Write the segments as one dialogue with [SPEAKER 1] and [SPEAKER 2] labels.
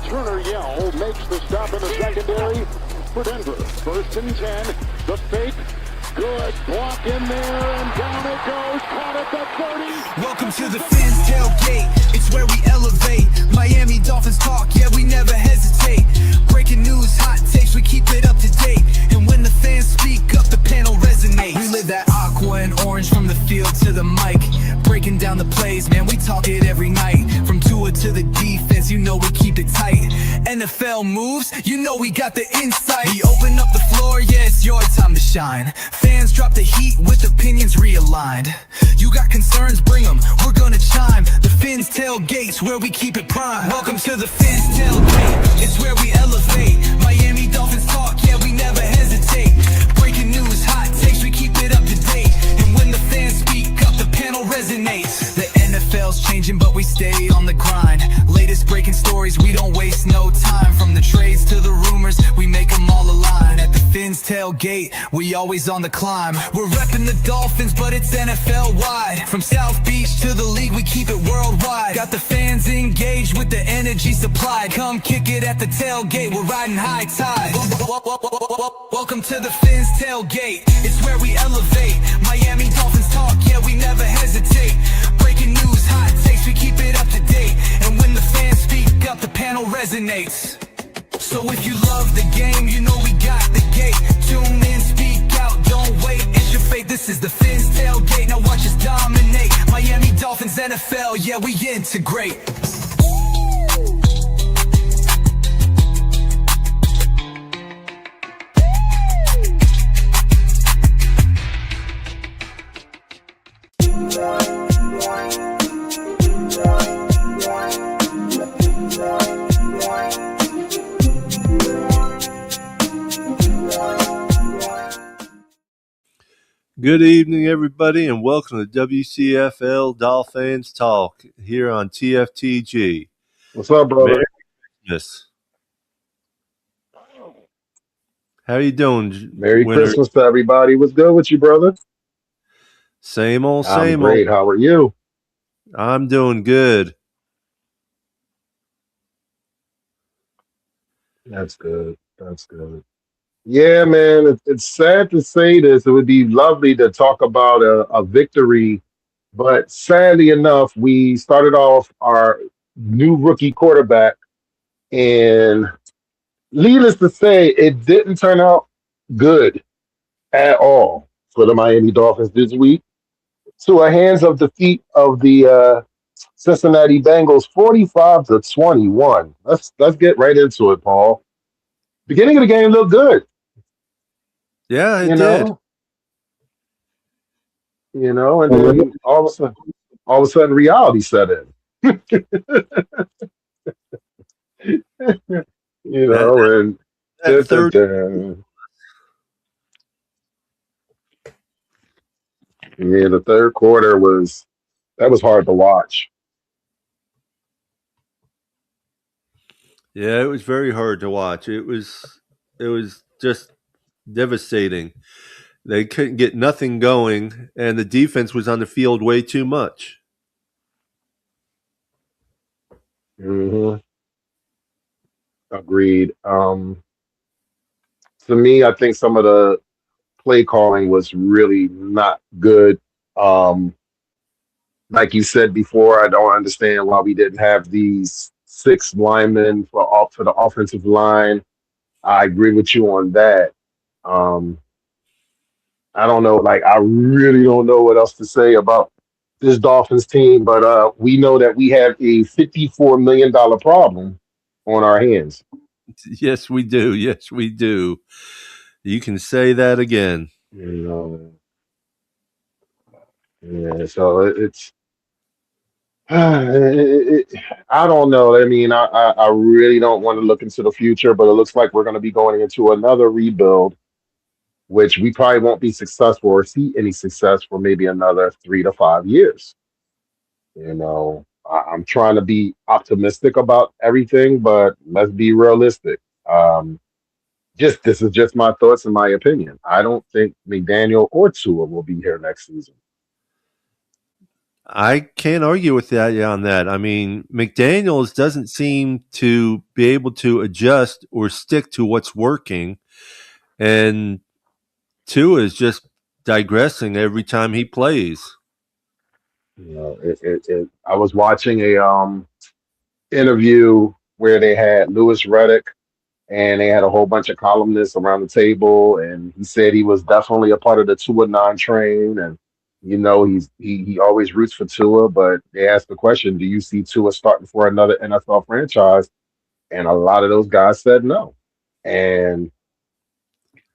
[SPEAKER 1] Turner Yell makes the stop in the secondary for Denver. 1st and 10. The fake. Good block in there, and down it goes. Caught at the 30.
[SPEAKER 2] Welcome to the Fins tailgate. It's where we elevate. Miami Dolphins talk, yeah, we never hesitate. Breaking news, hot takes, we keep it up to date. And when the fans speak up, the panel resonates. We live that aqua and orange from the field to the mic. Breaking down the plays, man, we talk it every night. From Tua to the defense, you know we keep it tight. NFL moves, you know we got the insight. We open up the floor, yeah, it's your time to shine. Fans drop the heat with opinions realigned. You got concerns, bring them, we're gonna chime. The Fins tailgates, where we keep it prime. Welcome to the Fins tailgate, it's where we elevate. Miami Dolphins talk, yeah, we never hesitate. Breaking news, hot takes, we keep it up to date. And when the fans speak up, the panel resonates. The NFL's changing, but we stay on the grind. Latest breaking stories, we don't waste no time. From the trades to the rumors, we make them all align. At the Fins tailgate, we always on the climb. We're repping the Dolphins, but it's NFL wide. From South Beach to the league, we keep it worldwide. Got the fans engaged with the energy supplied. Come kick it at the tailgate, we're riding high tide. Welcome to the Fins tailgate, it's where we elevate. Miami Dolphins talk, yeah, we never hesitate. Breaking news, hot takes, we keep it up to date. And when the fans speak up, the panel resonates. So if you love the game, you know we got the gate. Tune in, speak out, don't wait, it's your fate. This is the Fins tailgate, now watch us dominate. Miami Dolphins, NFL, yeah, we integrate.
[SPEAKER 3] Good evening, everybody, and welcome to WCFL DolFans Talk here on TFTG.
[SPEAKER 4] What's up, brother?
[SPEAKER 3] Merry Christmas. How you doing?
[SPEAKER 4] Merry
[SPEAKER 3] winter?
[SPEAKER 4] Christmas to everybody. What's good with you, brother?
[SPEAKER 3] Same old,
[SPEAKER 4] I'm
[SPEAKER 3] same
[SPEAKER 4] great.
[SPEAKER 3] old.
[SPEAKER 4] How are you?
[SPEAKER 3] I'm doing good.
[SPEAKER 4] That's good. That's good. Yeah, man, it's sad to say this. It would be lovely to talk about a victory, but sadly enough, we started off our new rookie quarterback, and needless to say, it didn't turn out good at all for the Miami Dolphins this week. To a hands of defeat of the Cincinnati Bengals, 45-21. Let's get right into it, Paul. Beginning of the game looked good.
[SPEAKER 3] Yeah, it
[SPEAKER 4] you
[SPEAKER 3] did.
[SPEAKER 4] And then all of a sudden reality set in. And
[SPEAKER 3] That third,
[SPEAKER 4] the third quarter was hard to watch.
[SPEAKER 3] yeah, it was very hard to watch. It was just devastating. They couldn't get nothing going, and the defense was on the field way too much.
[SPEAKER 4] Mm-hmm. Agreed. To me, I think some of the play calling was really not good. Like you said before, I don't understand why we didn't have these 6 linemen for the offensive line. I agree with you on that. I don't know. I really don't know what else to say about this Dolphins team, but we know that we have a $54 million problem on our hands.
[SPEAKER 3] Yes, we do. Yes, we do. You can say that again.
[SPEAKER 4] So it's I don't know. I mean, I really don't want to look into the future, but it looks like we're going to be going into another rebuild, which we probably won't be successful or see any success for maybe another 3 to 5 years. I'm trying to be optimistic about everything, but let's be realistic. This is just my thoughts and my opinion. I don't think McDaniel or Tua will be here next season.
[SPEAKER 3] I can't argue with that on that. I mean, McDaniels doesn't seem to be able to adjust or stick to what's working, and Tua is just digressing every time he plays.
[SPEAKER 4] You know, I was watching a interview where they had Lewis Reddick and they had a whole bunch of columnists around the table, and he said he was definitely a part of the Tua nine train, and he always roots for Tua. But they asked the question, "Do you see Tua starting for another NFL franchise?" And a lot of those guys said no, and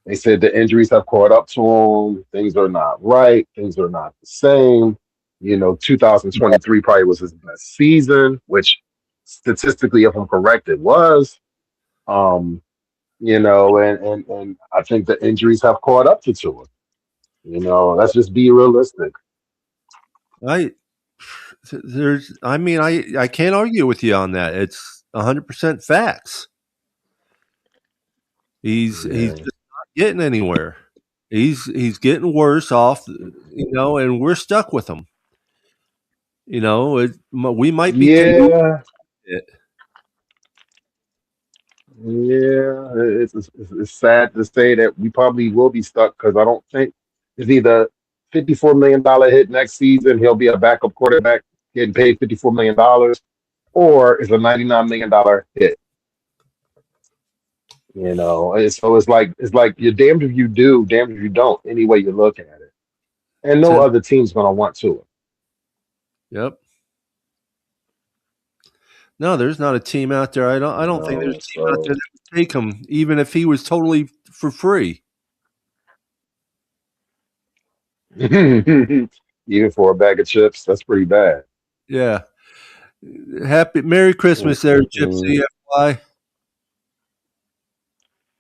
[SPEAKER 4] they said the injuries have caught up to him. Things are not right. Things are not the same. 2023 probably was his best season, which statistically, if I'm correct, it was. Um, and I think the injuries have caught up to Tua. Let's just be realistic.
[SPEAKER 3] I there's I mean I can't argue with you on that. It's 100% facts. He's
[SPEAKER 4] Yeah.
[SPEAKER 3] just not getting anywhere. He's getting worse off, and we're stuck with him. We might be content.
[SPEAKER 4] Yeah. Yeah. It's sad to say that we probably will be stuck because I don't think it's either $54 million hit next season, he'll be a backup quarterback getting paid $54 million, or it's a $99 million hit. So it's like you're damned if you do, damned if you don't, any way you look at it. And no
[SPEAKER 3] To,
[SPEAKER 4] other team's gonna want to.
[SPEAKER 3] yep. No, there's not a team out there. I don't think there's a team out there
[SPEAKER 4] So
[SPEAKER 3] that would take him, even if he was totally for free.
[SPEAKER 4] even for a bag of chips, that's pretty bad.
[SPEAKER 3] Yeah. Happy Merry Christmas there, Gypsy
[SPEAKER 4] Mm-mm.
[SPEAKER 3] FY.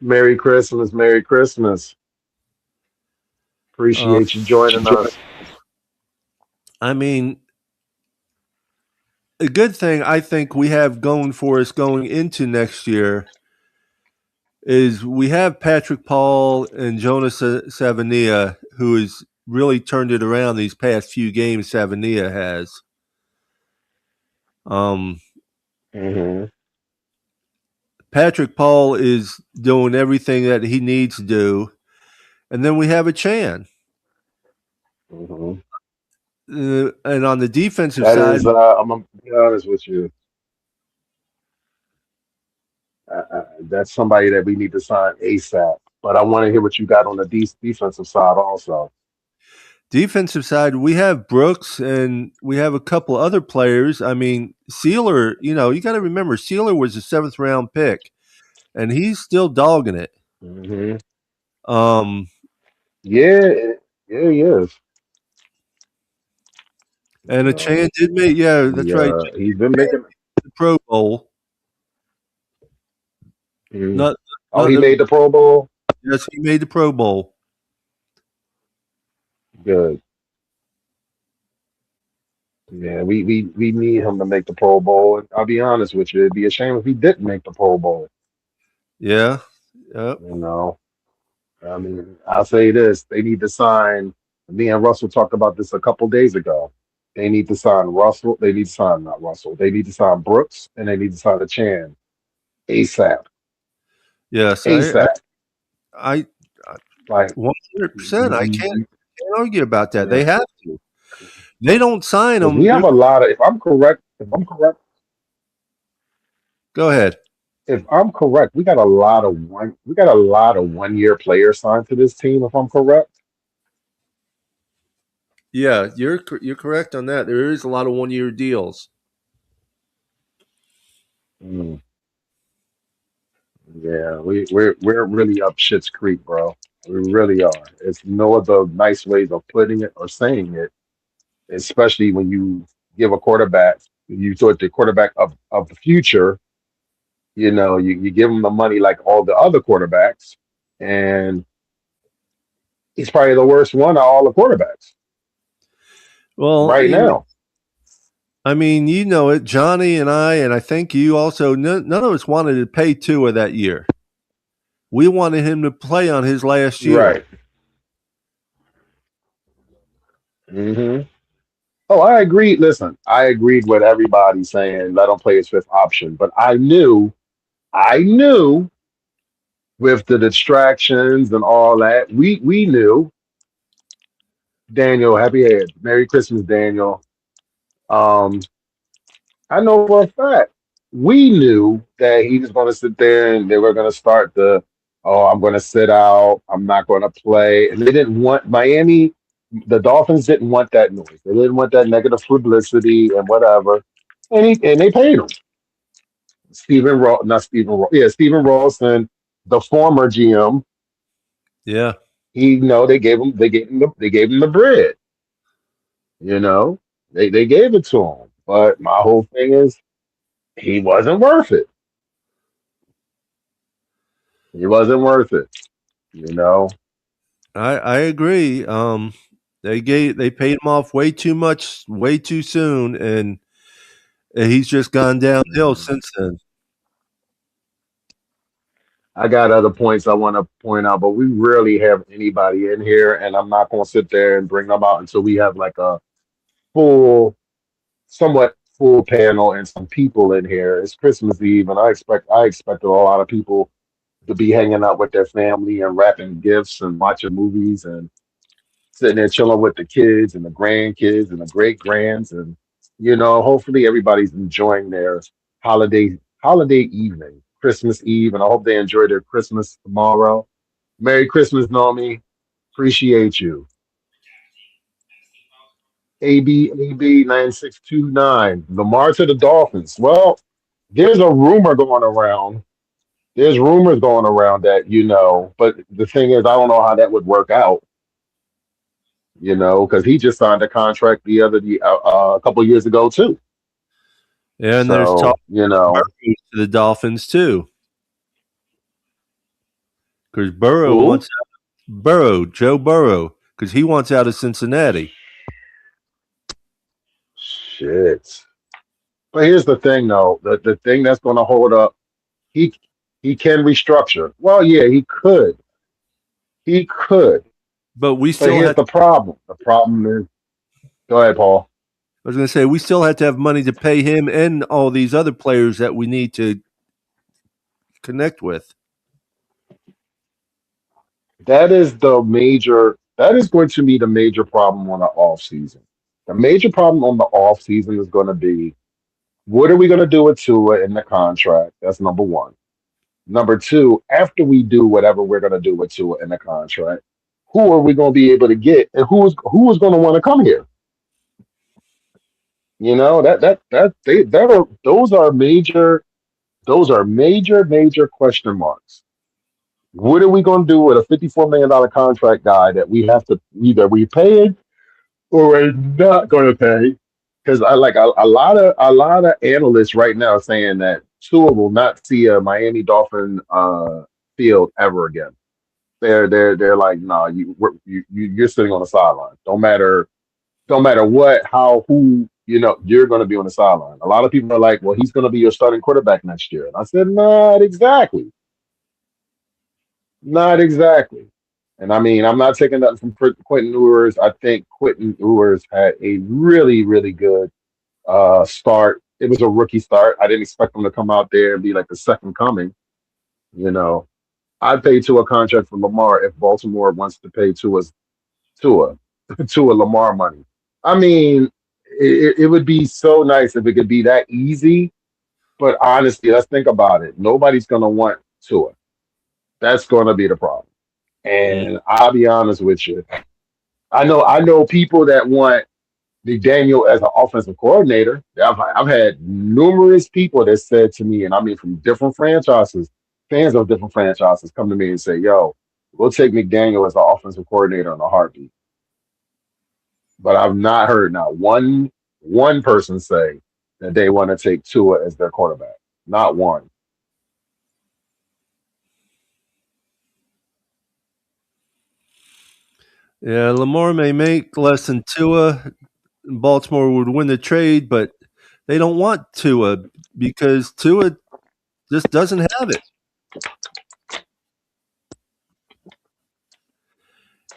[SPEAKER 4] Merry Christmas, Merry Christmas.
[SPEAKER 3] Uh,
[SPEAKER 4] Appreciate you joining us.
[SPEAKER 3] I mean, a good thing I think we have going for us going into next year is we have Patrick Paul and Jonas Savania, who has really turned it around these past few games. Savania has. Um,
[SPEAKER 4] Hmm.
[SPEAKER 3] Patrick Paul is doing everything that he needs to do, and then we have a Chan.
[SPEAKER 4] Hmm.
[SPEAKER 3] And on the defensive
[SPEAKER 4] That
[SPEAKER 3] side,
[SPEAKER 4] is, I'm gonna be honest with you. That's somebody that we need to sign ASAP. But I want to hear what you got on the defensive side also.
[SPEAKER 3] we have Brooks and we have a couple other players. I mean, Sealer, you got to remember Sealer was a 7th round pick, and he's still dogging it.
[SPEAKER 4] Hmm.
[SPEAKER 3] Um,
[SPEAKER 4] Yeah, yeah, he is.
[SPEAKER 3] and a Chan did make, yeah, that's right,
[SPEAKER 4] He's been making.
[SPEAKER 3] the Pro Bowl.
[SPEAKER 4] Mhm.
[SPEAKER 3] Not,
[SPEAKER 4] Oh,
[SPEAKER 3] not
[SPEAKER 4] he
[SPEAKER 3] the,
[SPEAKER 4] made the Pro Bowl.
[SPEAKER 3] yes, he made the Pro Bowl.
[SPEAKER 4] Good. Yeah, we need him to make the Pro Bowl. And I'll be honest with you, it'd be a shame if he didn't make the Pro Bowl.
[SPEAKER 3] Yeah, yep,
[SPEAKER 4] You know, I mean, I'll say this: they need to sign. Me and Russell talked about this a couple days ago. They need to sign Russell. They need to sign not Russell. They need to sign Brooks, and they need to sign a Chan ASAP.
[SPEAKER 3] yes,
[SPEAKER 4] ASAP.
[SPEAKER 3] I
[SPEAKER 4] Like,
[SPEAKER 3] 100%. I can't,
[SPEAKER 4] you-
[SPEAKER 3] can't argue about that.
[SPEAKER 4] yeah,
[SPEAKER 3] They have to. They don't sign
[SPEAKER 4] because we
[SPEAKER 3] them.
[SPEAKER 4] have a lot of. If I'm correct,
[SPEAKER 3] Go ahead.
[SPEAKER 4] we got a lot of one-year players signed to this team. If I'm correct.
[SPEAKER 3] Yeah, you're correct on that. There is a lot of 1-year deals.
[SPEAKER 4] Mm, yeah, we're really up shit's creek, bro. We really are. It's no other nice ways of putting it or saying it, especially when you give a quarterback, you throw it the quarterback of the future, you give him the money like all the other quarterbacks, and he's probably the worst one of all the quarterbacks
[SPEAKER 3] Well,
[SPEAKER 4] right now.
[SPEAKER 3] I mean, you know it, Johnny and I think you also. None of us wanted to pay Tua that year. We wanted him to play on his last year.
[SPEAKER 4] Right. Hmm. Oh, I agreed. Listen, I agreed with everybody saying let him play his fifth option, but I knew with the distractions and all that, we knew Daniel. Happy head, Merry Christmas, Daniel. Um, I know for a fact we knew that he was going to sit there and they were going to start the, oh, I'm going to sit out, I'm not going to play, and they didn't want Miami. The Dolphins didn't want that noise. They didn't want that negative publicity and whatever, and they paid him. Stephen Ross, not Stephen Ross, yeah, Stephen Ralston, the former GM.
[SPEAKER 3] Yeah.
[SPEAKER 4] He, they gave him the bread. You know, they gave it to him, but my whole thing is he wasn't worth it. He wasn't worth it. You know,
[SPEAKER 3] I agree. They paid him off way too much, way too soon, and he's just gone downhill since then.
[SPEAKER 4] I got other points I want to point out, but we rarely have anybody in here, and I'm not going to sit there and bring them out until we have like a full, somewhat full panel and some people in here. It's Christmas Eve, and I expected a lot of people to be hanging out with their family and wrapping gifts and watching movies and sitting there chilling with the kids and the grandkids and the great grands, and hopefully everybody's enjoying their holiday evening, Christmas Eve, and I hope they enjoy their Christmas tomorrow. Merry Christmas, Nomi. Appreciate you. AB 9629. Lamar to the Dolphins. Well, there's a rumor going around. There's rumors going around that, but the thing is, I don't know how that would work out, because he just signed a contract a couple years ago too.
[SPEAKER 3] And there's talk
[SPEAKER 4] So,
[SPEAKER 3] to the Dolphins too, because
[SPEAKER 4] who?
[SPEAKER 3] Joe Burrow, because he wants out of Cincinnati.
[SPEAKER 4] Shit. But here's the thing, though. The thing that's going to hold up, he he can restructure. Well, yeah, he could. He could.
[SPEAKER 3] But we
[SPEAKER 4] But
[SPEAKER 3] still
[SPEAKER 4] here's
[SPEAKER 3] had.
[SPEAKER 4] the problem. The problem is, go ahead, Paul.
[SPEAKER 3] I was going to say we still had to have money to pay him and all these other players that we need to connect with.
[SPEAKER 4] That is going to be the major problem on the off season. The major problem on the off season is going to be what are we going to do with Tua in the contract? That's number one. Number two, after we do whatever we're going to do with Tua in the contract, who are we going to be able to get, and who is going to want to come here? That are those are major question marks. What are we going to do with a $54 million contract guy that we have to either we pay it or we're not going to pay? Because I like a lot of analysts right now saying that Tua will not see a Miami Dolphin field ever again. They're like, no, you're sitting on the sideline. Don't matter what, how, who, you're going to be on the sideline. A lot of people are like, well, he's going to be your starting quarterback next year. And I said, not exactly. Not exactly. And I mean, I'm not taking nothing from Quentin Ewers. I think Quentin Ewers had a really, really good start. It was a rookie start. I didn't expect him to come out there and be like the second coming. You know, I'd pay Tua a contract for Lamar if Baltimore wants to pay Tua Tua Lamar money. I mean, it would be so nice if it could be that easy. But honestly, let's think about it. Nobody's going to want Tua. That's going to be the problem.
[SPEAKER 3] Mm.
[SPEAKER 4] And I'll be honest with you. I know people that want McDaniel as an offensive coordinator. I've had numerous people that said to me, and I mean from different franchises, fans of different franchises, come to me and say, "Yo, we'll take McDaniel as the offensive coordinator in a heartbeat." But I've not heard not one person say that they want to take Tua as their quarterback. Not one.
[SPEAKER 3] Yeah, Lamar may make less than Tua. Baltimore would win the trade, but they don't want Tua because Tua just doesn't have it.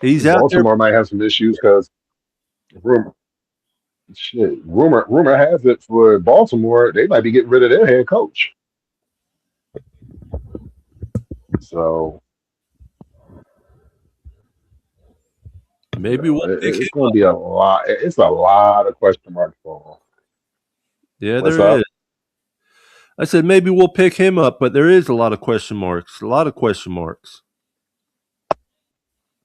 [SPEAKER 3] He's out there.
[SPEAKER 4] Baltimore might have some issues because shit. Rumor has it for Baltimore, they might be getting rid of their head coach. So
[SPEAKER 3] Maybe we'll pick
[SPEAKER 4] it's
[SPEAKER 3] him
[SPEAKER 4] going to
[SPEAKER 3] up.
[SPEAKER 4] be a lot. It's a lot of question marks for him.
[SPEAKER 3] Yeah,
[SPEAKER 4] What's
[SPEAKER 3] there is.
[SPEAKER 4] up?
[SPEAKER 3] I said maybe we'll pick him up, but there is a lot of question marks. A lot of question marks.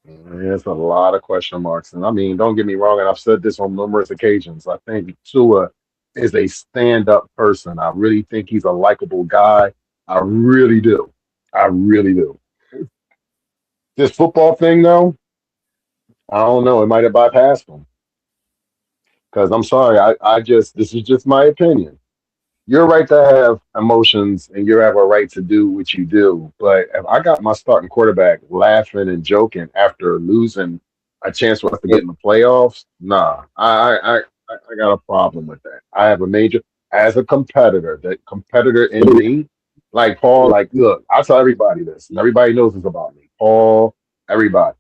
[SPEAKER 4] There's a lot of question marks. And I mean, don't get me wrong, and I've said this on numerous occasions. I think Tua is a stand-up person. I really think he's a likable guy. I really do. I really do. This football thing, though, I don't know. It might have bypassed him. Because I'm sorry, I just this is just my opinion. You're right to have emotions and you have a right to do what you do. But if I got my starting quarterback laughing and joking after losing a chance for us to get in the playoffs, nah, I got a problem with that. I have a major as a competitor, that competitor in me, like Paul, like look, I tell everybody this, and everybody knows this about me. Paul, everybody.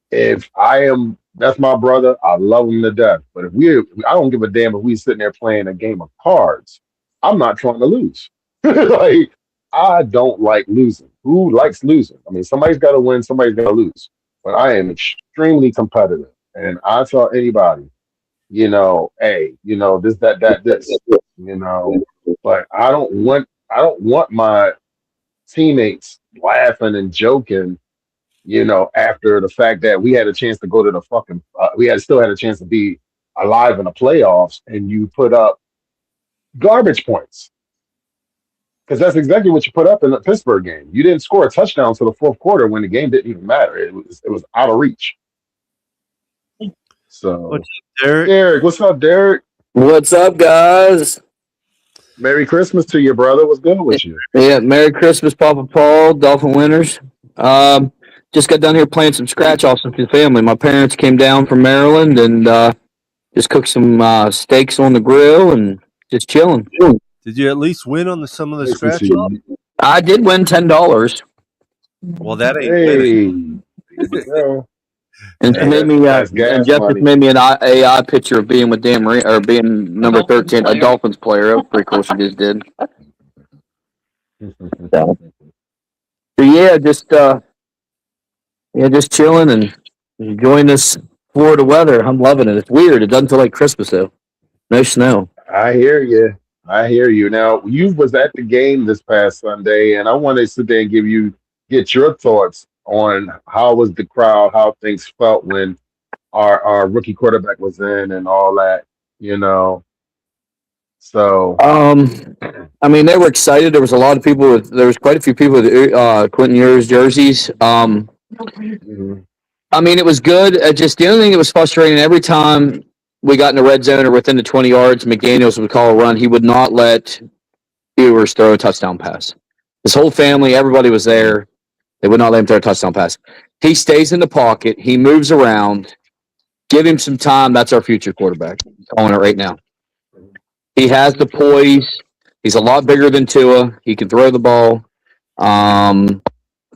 [SPEAKER 4] If I am, that's my brother. I love him to death. But if I don't give a damn if we sitting there playing a game of cards. I'm not trying to lose. Like I don't like losing. Who likes losing? I mean, somebody's got to win. Somebody's got to lose. But I am extremely competitive, and I tell anybody, hey, this, that, this, you know. But I don't want my teammates laughing and joking after the fact that we had a chance to go to the fucking, we had still had a chance to be alive in the playoffs, and you put up garbage points because that's exactly what you put up in the Pittsburgh game. You didn't score a touchdown to the fourth quarter when the game didn't even matter. It was out of reach.
[SPEAKER 3] What's
[SPEAKER 4] So,
[SPEAKER 3] up, Derek?
[SPEAKER 4] Derek, what's up, Derek?
[SPEAKER 5] What's up, guys?
[SPEAKER 4] Merry Christmas to your brother. What's good with you?
[SPEAKER 5] Yeah, Merry Christmas, Papa Paul, Dolphin winners. Um, just got down here playing some scratch offs with the family. My parents came down from Maryland and just cooked some steaks on the grill and just chilling.
[SPEAKER 3] Did you at least win on some of the
[SPEAKER 4] Nice to
[SPEAKER 3] scratch
[SPEAKER 4] see
[SPEAKER 3] off?
[SPEAKER 4] you.
[SPEAKER 5] I did win $10,
[SPEAKER 3] Well, that ain't winning.
[SPEAKER 4] Hey, there you go.
[SPEAKER 5] and she
[SPEAKER 4] Hey,
[SPEAKER 5] made me
[SPEAKER 4] that's
[SPEAKER 5] and
[SPEAKER 4] gas
[SPEAKER 5] Jeff just
[SPEAKER 4] money.
[SPEAKER 5] made me an AI picture of being with Dan Marine or being number 13, a Dolphins player. That was pretty cool. She just did. So, yeah, just chilling and enjoying this Florida weather. I'm loving it. It's weird. It doesn't feel like Christmas though. No snow.
[SPEAKER 4] I hear you. I hear you. Now, you was at the game this past Sunday, and I want to sit there and get your thoughts on how was the crowd, how things felt when our rookie quarterback was in and all that, you know. So,
[SPEAKER 5] I mean, they were excited. There was a lot of people there was quite a few people with Quentin Ewers jerseys.
[SPEAKER 4] mhm.
[SPEAKER 5] I mean, it was good. Just the only thing that was frustrating every time we got in the red zone or within the 20 yards, McDaniels would call a run. He would not let Ewers throw a touchdown pass. His whole family, everybody was there. They would not let him throw a touchdown pass. He stays in the pocket. He moves around. Give him some time. That's our future quarterback. I'm calling it right now. He has the poise. He's a lot bigger than Tua. He can throw the ball.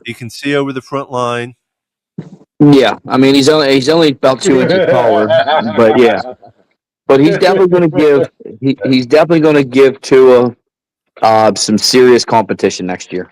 [SPEAKER 3] You can see over the front line.
[SPEAKER 5] Yeah, I mean he's only about 2 inches taller, but yeah, but he's definitely going to he's definitely going to give Tua some serious competition next year.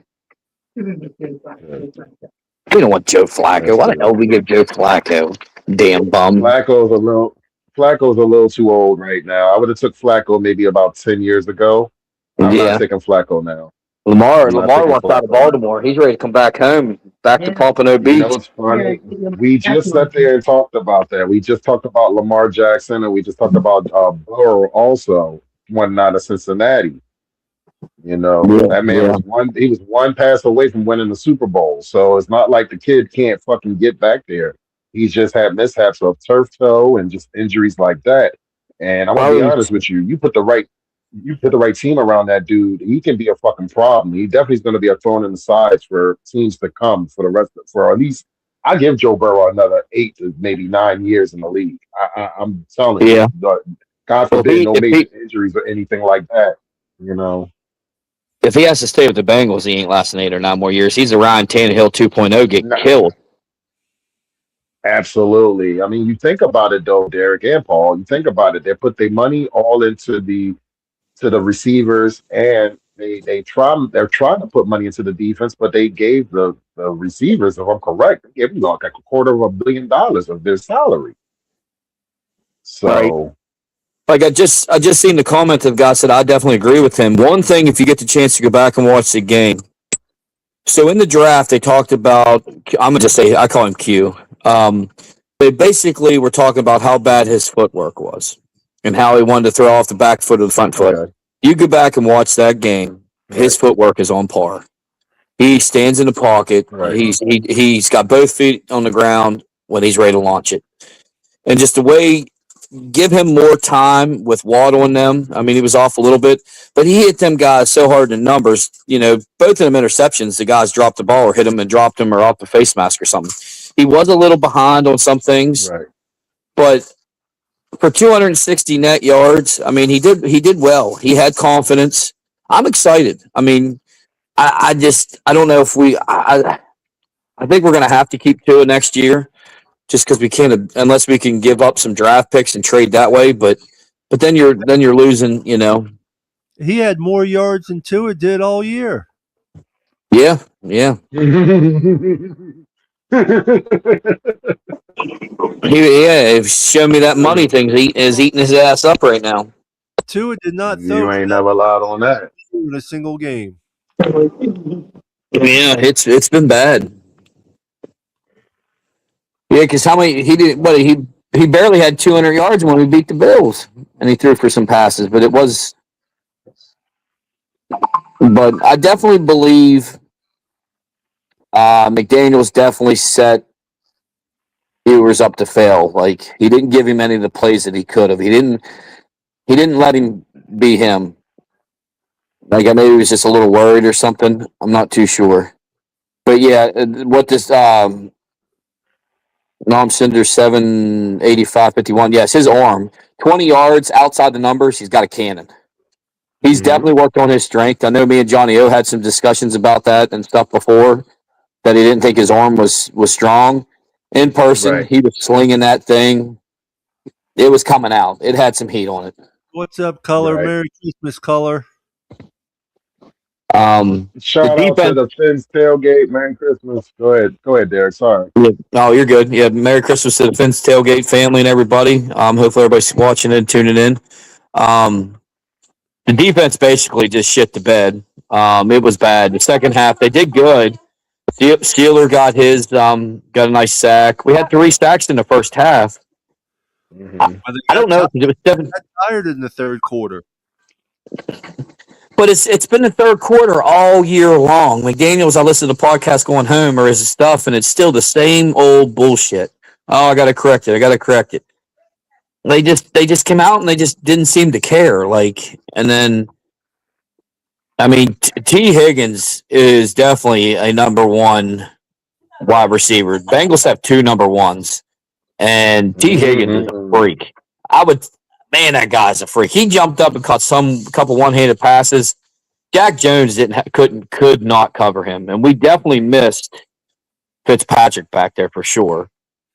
[SPEAKER 5] We don't want Joe Flacco.
[SPEAKER 4] That's
[SPEAKER 5] Why the hell
[SPEAKER 4] good.
[SPEAKER 5] would we give Joe Flacco? Damn bum.
[SPEAKER 4] Flacco's a little too old right now. I would have took Flacco maybe about 10 years ago. I'm not
[SPEAKER 5] Yeah,
[SPEAKER 4] taking Flacco now.
[SPEAKER 5] Lamar
[SPEAKER 4] I'm not
[SPEAKER 5] Lamar
[SPEAKER 4] taking
[SPEAKER 5] wants out of
[SPEAKER 4] Flacco now.
[SPEAKER 5] Baltimore. He's ready to come back home, back to Pompano
[SPEAKER 4] You know
[SPEAKER 5] Beach.
[SPEAKER 4] what's funny? We just sat there and talked about that. We just talked about Lamar Jackson, and we just talked about Burrow also wanting out of Cincinnati.
[SPEAKER 5] Yeah,
[SPEAKER 4] That man
[SPEAKER 5] yeah.
[SPEAKER 4] was one pass away from winning the Super Bowl. So it's not like the kid can't fucking get back there. He's just had mishaps of turf toe and just injuries like that. And I'm gonna be
[SPEAKER 5] Well,
[SPEAKER 4] honest with you, you put the right team around that dude, he can be a fucking problem. He definitely is gonna be a thorn in the sides for teams to come for the rest for at least I give Joe Burrow another 8 to maybe 9 years in the league. I'm telling you,
[SPEAKER 5] yeah.
[SPEAKER 4] God
[SPEAKER 5] Well,
[SPEAKER 4] forbid no major injuries or anything like that. You know.
[SPEAKER 5] if he has to stay with the Bengals, he ain't lasting 8 or 9 more years. He's a Ryan Tannehill 2.0 get killed.
[SPEAKER 4] Nah,
[SPEAKER 5] Well, he, if he, if he has to stay with the Bengals, he ain't lasting 8 or 9 more years. He's a Ryan Tannehill 2.0 get killed.
[SPEAKER 4] nah, Absolutely. I mean, you think about it though, Derek and Paul. You think about it. They put their money all into the receivers, and they're trying to put money into the defense, but they gave the receivers, if I'm correct, they gave them like $250 million of their salary.
[SPEAKER 5] Right.
[SPEAKER 4] So
[SPEAKER 5] Like I just seen the comment of guy said I definitely agree with him. One thing, if you get the chance to go back and watch the game. So in the draft, they talked about. I'm gonna just say I call him Q. They basically were talking about how bad his footwork was and how he wanted to throw off the back foot of the front foot.
[SPEAKER 4] okay,
[SPEAKER 5] You go back and watch that game. His
[SPEAKER 4] right,
[SPEAKER 5] footwork is on par. He stands in the pocket.
[SPEAKER 4] right,
[SPEAKER 5] He's got both feet on the ground when he's ready to launch it. And just the way give him more time with Waddle and them. I mean, he was off a little bit, but he hit them guys so hard in numbers. You know, both of them interceptions, the guys dropped the ball or hit him and dropped him or off the face mask or something. He was a little behind on some things,
[SPEAKER 4] right.
[SPEAKER 5] but for 260 net yards, I mean, he did well. He had confidence. I'm excited. I mean, I don't know if I think we're gonna have to keep Tua next year just because we can't unless we can give up some draft picks and trade that way. But then you're losing. You know.
[SPEAKER 3] He had more yards than Tua did all year.
[SPEAKER 5] Yeah. Yeah. He showed me that money thing is eating his ass up right now.
[SPEAKER 3] Tua did not throw
[SPEAKER 4] You
[SPEAKER 3] for
[SPEAKER 4] ain't
[SPEAKER 3] that
[SPEAKER 4] never lied on that.
[SPEAKER 3] in a single game.
[SPEAKER 5] Yeah, it's been bad. Yeah, because how many he did? What he barely had 200 yards when we beat the Bills, and he threw for some passes, but it was. But I definitely believe McDaniel's definitely set viewers up to fail. Like he didn't give him any of the plays that he could have. He didn't let him be him. Like maybe he was just a little worried or something. I'm not too sure. But yeah, what this Nom Cinder 785-51. Yes, his arm 20 yards outside the numbers. He's got a cannon. He's
[SPEAKER 4] Hmm.
[SPEAKER 5] definitely worked on his strength. I know me and Johnny O had some discussions about that and stuff before that he didn't think his arm was strong. In person,
[SPEAKER 4] Right.
[SPEAKER 5] he was slinging that thing. It was coming out. It had some heat on it.
[SPEAKER 3] What's up, Color?
[SPEAKER 4] Right.
[SPEAKER 3] Merry Christmas, Color.
[SPEAKER 5] The
[SPEAKER 4] Shout out to
[SPEAKER 5] defense.
[SPEAKER 4] the Fins tailgate. Merry Christmas. Go ahead, Derek. Sorry.
[SPEAKER 5] Yeah. Oh, you're good. Yeah. Merry Christmas to the Fence Tailgate family and everybody. Hopefully everybody's watching and tuning in. Um, the defense basically just shit the bed. It was bad. The second half they did good. Steeler got a nice sack. We had 3 sacks in the first half.
[SPEAKER 4] Hmm.
[SPEAKER 3] Well,
[SPEAKER 5] I don't know because it was seven,
[SPEAKER 3] got tired in the third quarter.
[SPEAKER 5] but it's been the third quarter all year long. McDaniel's, I listen to the podcast going home or his stuff, and it's still the same old bullshit. Oh, I got to correct it. I got to correct it. They just came out and they just didn't seem to care. Like, and then I mean, T. Higgins is definitely a number one wide receiver. Bengals have 2 number ones, and T. Higgins is a
[SPEAKER 4] Hmm.
[SPEAKER 5] freak. I would, man, that guy's a freak. He jumped up and caught a couple one-handed passes. Jack Jones could not cover him, and we definitely missed Fitzpatrick back there for sure.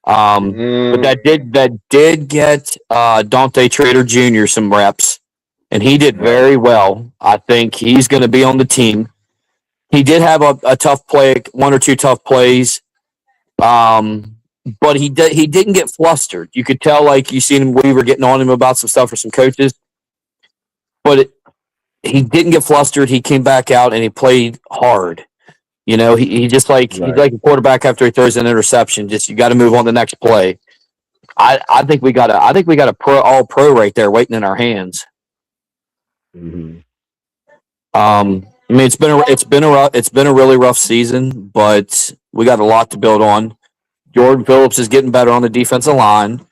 [SPEAKER 5] But that did get Dante Trader Jr. some reps, and he did
[SPEAKER 4] Right.
[SPEAKER 5] very well. I think he's going to be on the team. He did have a tough play, 1 or 2 tough plays, but he didn't get flustered. You could tell, like you seen him. We were getting on him about some stuff for some coaches, but he didn't get flustered. He came back out and he played hard. You know, he just he's
[SPEAKER 4] Right.
[SPEAKER 5] like a quarterback after he throws an interception. Just you got to move on the next play. I think we got a pro all pro right there waiting in our hands.
[SPEAKER 4] Hmm.
[SPEAKER 5] I mean it's been a really rough season, but we got a lot to build on. Jordan Phillips is getting better on the defensive line.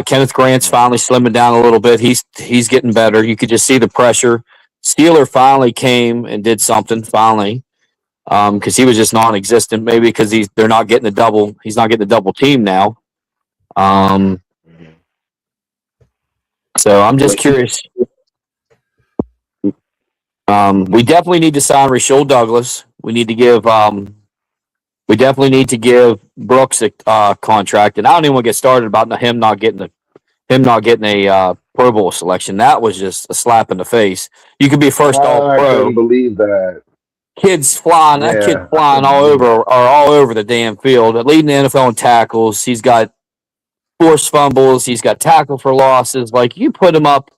[SPEAKER 5] Kenneth Grant's
[SPEAKER 4] Right.
[SPEAKER 5] finally slimming down a little bit. He's getting better. You could just see the pressure. Steeler finally came and did something finally because he was just non-existent. Maybe because they're not getting the double. He's not getting the double team now. Um, so I'm just curious. We definitely need to sign Rashul Douglas. We need to give We definitely need to give Brooks a contract, and I don't even want to get started about him not getting a Pro Bowl selection. That was just a slap in the face. You could be first All
[SPEAKER 4] I couldn't
[SPEAKER 5] Pro.
[SPEAKER 4] believe that.
[SPEAKER 5] That kid's
[SPEAKER 4] Yeah, I
[SPEAKER 5] flying
[SPEAKER 4] couldn't believe it.
[SPEAKER 5] all over the damn field, leading the NFL in tackles. He's got forced fumbles. He's got tackle for losses. Like, you put him up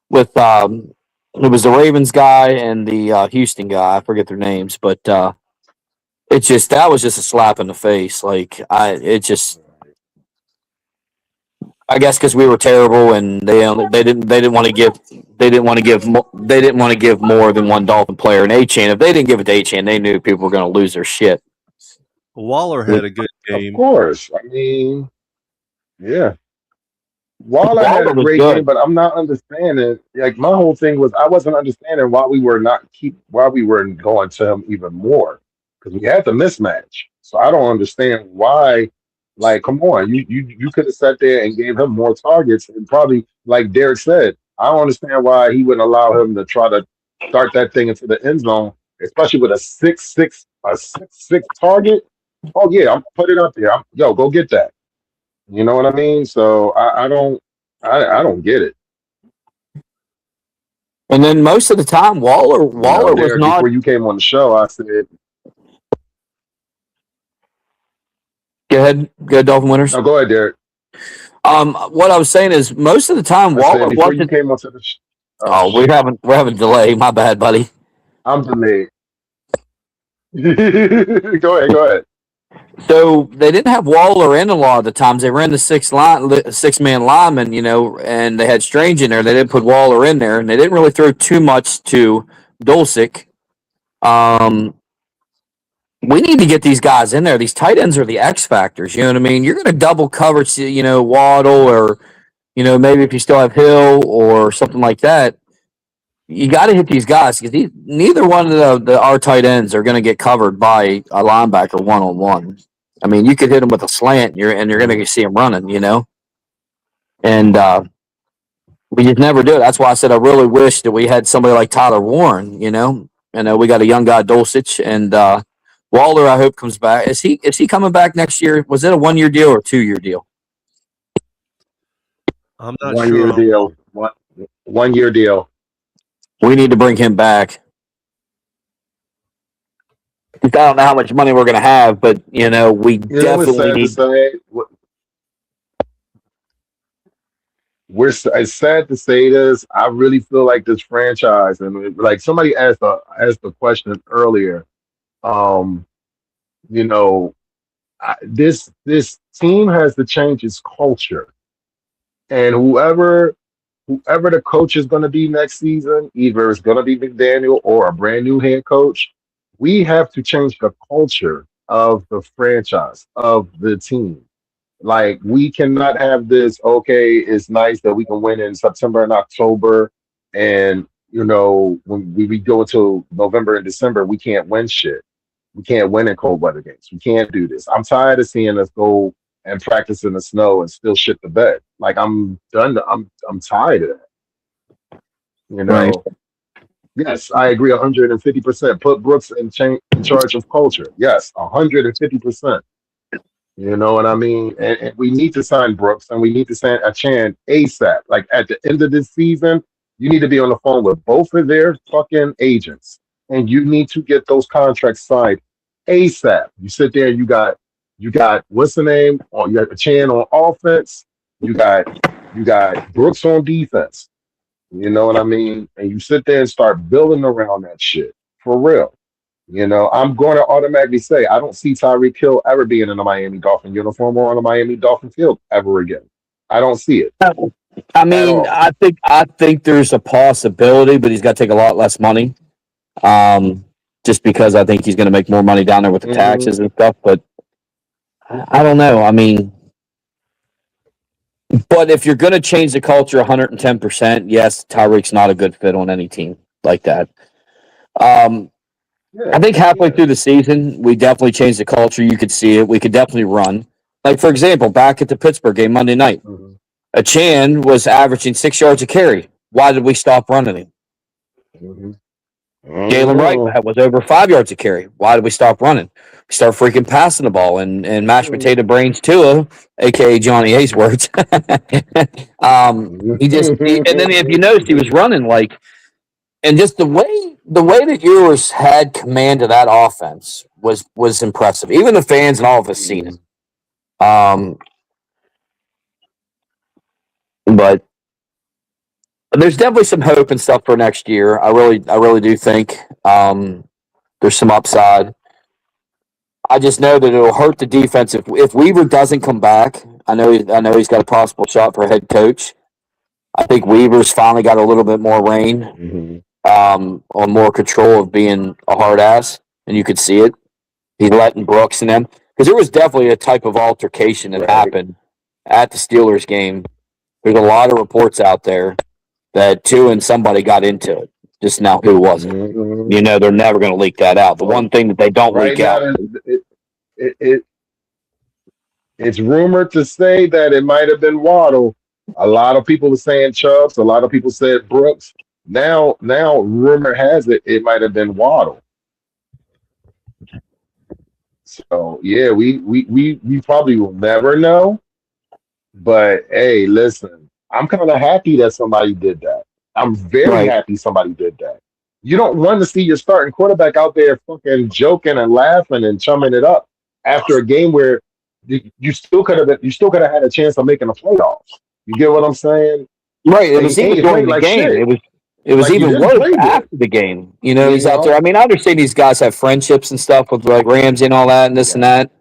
[SPEAKER 5] with it was the Ravens guy and the Houston guy. I forget their names, but that was just a slap in the face. Like, I guess because we were terrible and they didn't want to give more than one Dolphin player an A-Chain. If they didn't give it to A-Chain, they knew people were going to lose their shit.
[SPEAKER 3] Waller had a good
[SPEAKER 4] Of
[SPEAKER 3] game.
[SPEAKER 4] course. I mean, yeah. Waller had a
[SPEAKER 5] was
[SPEAKER 4] great
[SPEAKER 5] good.
[SPEAKER 4] game, but I'm not understanding. Like, my whole thing was I wasn't understanding why we weren't going to him even more, because we had the mismatch. So I don't understand why. Like, come on, you could have sat there and gave him more targets, and probably, like Derek said, I don't understand why he wouldn't allow him to try to start that thing into the end zone, especially with a 6'6" target. Oh yeah, I'm put it up there. Yo, go get that. You know what I mean? So I don't get it.
[SPEAKER 5] And then most of the time, Waller was
[SPEAKER 4] Derek,
[SPEAKER 5] not.
[SPEAKER 4] before you came on the show, I said,
[SPEAKER 5] Go ahead, Dolphin winners.
[SPEAKER 4] "No, go ahead, Derek."
[SPEAKER 5] What I was saying is most of the time,
[SPEAKER 4] I said
[SPEAKER 5] Waller
[SPEAKER 4] before you
[SPEAKER 5] wasn't.
[SPEAKER 4] came onto the show.
[SPEAKER 5] Oh, we're having a delay. My bad, buddy.
[SPEAKER 4] I'm delayed. Go ahead.
[SPEAKER 5] So they didn't have Waller in a lot of the times. They ran the six-man lineman, and they had Strange in there. They didn't put Waller in there, and they didn't really throw too much to Dulcich. We need to get these guys in there. These tight ends are the X factors. You know what I mean? You're going to double coverage, Waddle, or maybe if you still have Hill or something like that. You got to hit these guys because neither one of our tight ends are going to get covered by a linebacker one-on-one. I mean, you could hit them with a slant, and you're going to see them running, And we just never do it. That's why I said I really wish that we had somebody like Tyler Warren. We got a young guy, Dulcich, and Waller. I hope comes back. Is he coming back next year? Was it a 1-year deal or a 2-year deal?
[SPEAKER 3] I'm not
[SPEAKER 4] 1
[SPEAKER 3] sure.
[SPEAKER 4] year deal. 1 year deal.
[SPEAKER 5] We need to bring him back. I don't know how much money we're going to have, but we
[SPEAKER 4] It's
[SPEAKER 5] definitely
[SPEAKER 4] sad
[SPEAKER 5] need.
[SPEAKER 4] to say. It's sad to say this. I really feel like this franchise, and like somebody asked the question earlier. You know, this team has to change its culture, and whoever the coach is going to be next season, either it's going to be McDaniel or a brand new head coach, we have to change the culture of the franchise, of the team. Like, we cannot have this, okay, it's nice that we can win in September and October. And, when we go into November and December, we can't win shit. We can't win in cold weather games. We can't do this. I'm tired of seeing us go and practice in the snow and still shit the bed. Like, I'm done. I'm tired of that.
[SPEAKER 5] Right.
[SPEAKER 4] Yes, I agree 150%. Put Brooks in charge of culture. Yes, 150%. You know what I mean? And we need to sign Brooks and we need to sign Achan ASAP. Like, at the end of this season, you need to be on the phone with both of their fucking agents and you need to get those contracts signed ASAP. You sit there and you got what's the name? Oh, you got Achan on offense. You got Brooks on defense. You know what I mean? And you sit there and start building around that shit for real. I'm going to automatically say I don't see Tyreek Hill ever being in a Miami Dolphin uniform or on a Miami Dolphin field ever again. I don't see it.
[SPEAKER 5] I mean, I think there's a possibility, but he's got to take a lot less money. Just because I think he's going to make more money down there with the taxes and stuff. But I don't know. I mean, but if you're going to change the culture 110%, yes, Tyreek's not a good fit on any team like that. I think halfway through the season, we definitely changed the culture. You could see it. We could definitely run. Like, for example, back at the Pittsburgh game Monday night, Achan was averaging 6 yards a carry. Why did we stop running him? Jalen Wright was over 5 yards a carry. Why did we stop running? We start freaking passing the ball and mashed potato brains Tua, aka Johnny A's words. And then if you noticed, he was running like, and just the way that Ewers had command of that offense was impressive. Even the fans and all of us seen it. But there's definitely some hope and stuff for next year. I really do think there's some upside. I just know that it'll hurt the defense if Weaver doesn't come back. I know he's got a possible shot for head coach. I think Weaver's finally got a little bit more reign, on more control of being a hard ass, and you could see it. He's letting Brooks and them, because there was definitely a type of altercation that happened at the Steelers game. There's a lot of reports out there that Tua and somebody got into it. Just now, who was it? You know, they're never going to leak that out. The one thing that they don't leak out.
[SPEAKER 4] It's rumored to say that it might have been Waddle. A lot of people were saying Chubbs. A lot of people said Brooks. Now, rumor has it might have been Waddle. So yeah, we probably will never know. But hey, listen, I'm kind of happy that somebody did that. I'm very happy somebody did that. You don't want to see your starting quarterback out there fucking joking and laughing and chumming it up after a game where you still could have had a chance of making the playoffs. You get what I'm saying?
[SPEAKER 5] Right. It was even during the game. It was even worse after the game. You know, he's out there. I mean, I understand these guys have friendships and stuff with like Ramsey and all that and this and that.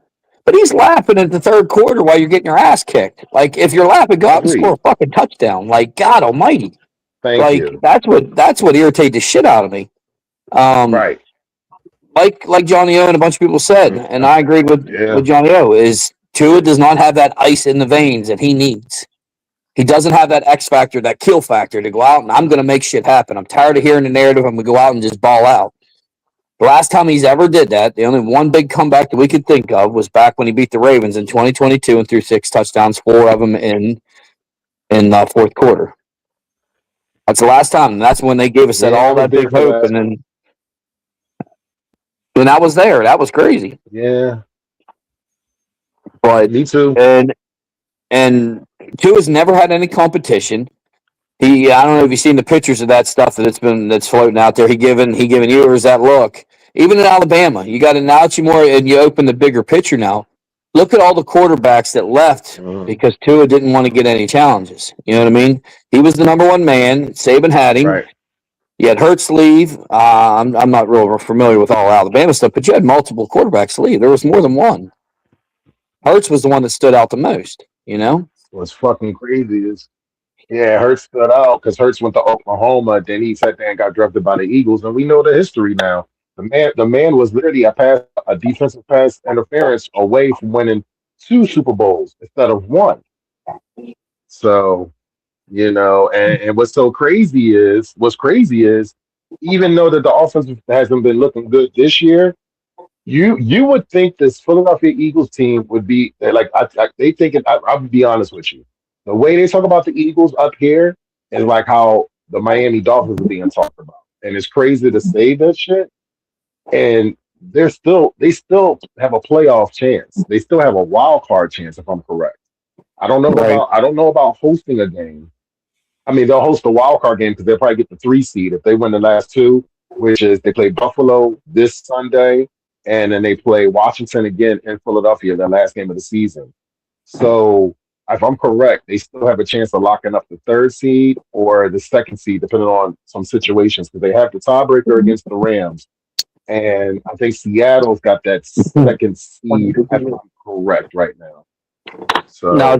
[SPEAKER 5] But he's laughing at the third quarter while you're getting your ass kicked. Like, if you're laughing, go out and score a fucking touchdown. Like, God almighty.
[SPEAKER 4] Thank you.
[SPEAKER 5] That's what irritated the shit out of me.
[SPEAKER 4] Right.
[SPEAKER 5] Like Johnny O and a bunch of people said, and I agreed with Johnny O, is Tua does not have that ice in the veins that he needs. He doesn't have that X factor, that kill factor to go out and I'm going to make shit happen. I'm tired of hearing the narrative. I'm going to go out and just ball out. The last time he's ever did that, the only one big comeback that we could think of was back when he beat the Ravens in 2022 and threw 6 touchdowns, 4 of them in the fourth quarter. That's the last time. And that's when they gave us that big hope. And then when I was there, that was crazy.
[SPEAKER 4] Yeah.
[SPEAKER 5] But
[SPEAKER 4] me too.
[SPEAKER 5] And Tua's never had any competition. I don't know if you've seen the pictures of that stuff that's floating out there. He giving Ewers that look. Even in Alabama, you got to now that you more and you open the bigger picture now. Look at all the quarterbacks that left because Tua didn't want to get any challenges. You know what I mean? He was the number one man. Saban had him.
[SPEAKER 4] Right.
[SPEAKER 5] You had Hurts leave. I'm not real familiar with all Alabama stuff, but you had multiple quarterbacks leave. There was more than one. Hurts was the one that stood out the most. You know?
[SPEAKER 4] What's fucking crazy is, Hurts stood out because Hurts went to Oklahoma. Then he sat there and got drafted by the Eagles, and we know the history now. The man was literally a defensive pass interference away from winning 2 Super Bowls instead of 1. So, you know, and what's crazy is, even though that the offense hasn't been looking good this year, you would think this Philadelphia Eagles team would be like they think it. I'll be honest with you, the way they talk about the Eagles up here is like how the Miami Dolphins are being talked about, and it's crazy to say that shit. And they still have a playoff chance. They still have a wild card chance, if I'm correct. I don't know about hosting a game. I mean, they'll host a wild card game because they'll probably get the 3 seed if they win the last 2, which is they play Buffalo this Sunday, and then they play Washington again in Philadelphia, the last game of the season. So if I'm correct, they still have a chance of locking up the 3rd seed or the 2nd seed, depending on some situations, because they have the tiebreaker against the Rams. And I think Seattle's got that 2nd seed, if I'm correct, right now. So
[SPEAKER 5] now,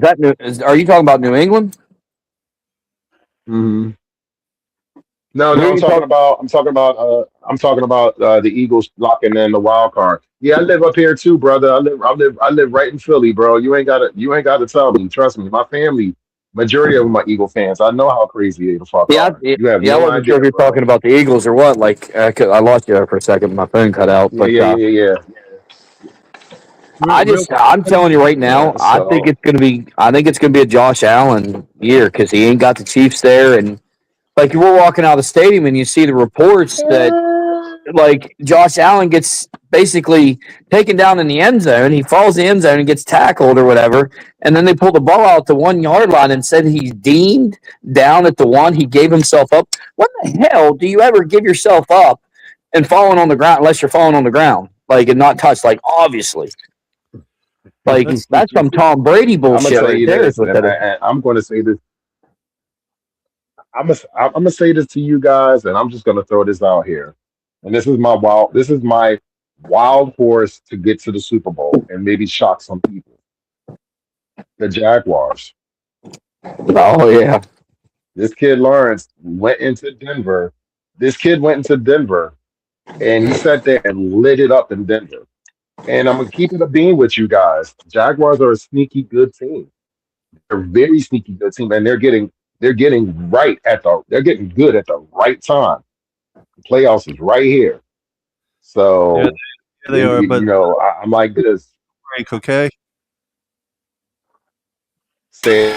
[SPEAKER 5] are you talking about New England?
[SPEAKER 4] Mm-hmm. No, I'm talking about the Eagles locking in the wild card. Yeah, I live up here too, brother. I live right in Philly, bro. You ain't gotta tell me. Trust me, my family, majority of them are Eagle fans. I know how crazy the fuck are.
[SPEAKER 5] I wasn't sure if you're talking about the Eagles or what. Like, I lost you there for a second. My phone cut out. But,
[SPEAKER 4] yeah.
[SPEAKER 5] I'm telling you right now, I think it's gonna be a Josh Allen year because he ain't got the Chiefs there, and like you were walking out of the stadium and you see the reports that like Josh Allen gets basically taken down in the end zone. He falls in the end zone and gets tackled or whatever. And then they pull the ball out the 1 yard line and said he's deemed down at the one. He gave himself up. What the hell do you ever give yourself up and falling on the ground unless you're falling on the ground, like, and not touched? Like, obviously. Like, that's some Tom Brady
[SPEAKER 4] I'm gonna
[SPEAKER 5] bullshit
[SPEAKER 4] tell
[SPEAKER 5] right
[SPEAKER 4] you
[SPEAKER 5] there.
[SPEAKER 4] this, and I'm going to say this. I'm gonna say this to you guys, and I'm just gonna throw this out here. And this is my wild horse to get to the Super Bowl and maybe shock some people. The Jaguars.
[SPEAKER 5] Oh, yeah.
[SPEAKER 4] This kid Lawrence went into Denver. This kid went into Denver, and he sat there and lit it up in Denver. And I'm gonna keep it a beam with you guys. Jaguars are a sneaky good team. They're a very sneaky good team, and they're getting good at the right time. The playoffs is right here. So
[SPEAKER 3] Yeah, they are, but
[SPEAKER 4] I'm like this.
[SPEAKER 3] Frank, okay?
[SPEAKER 4] Say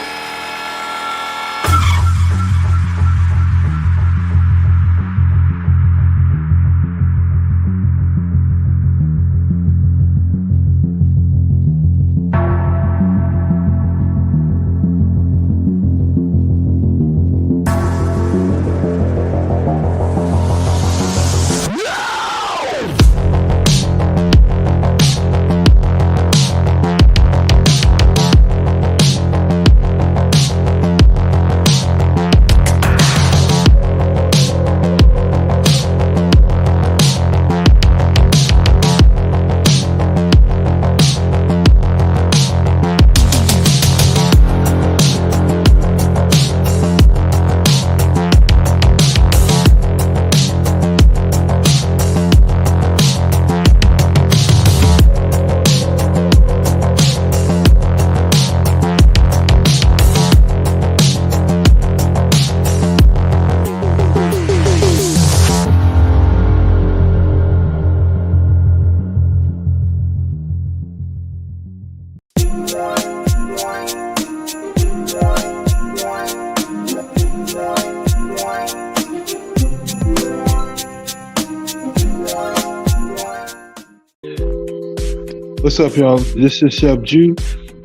[SPEAKER 6] What's up, y'all? This is Chef Jew.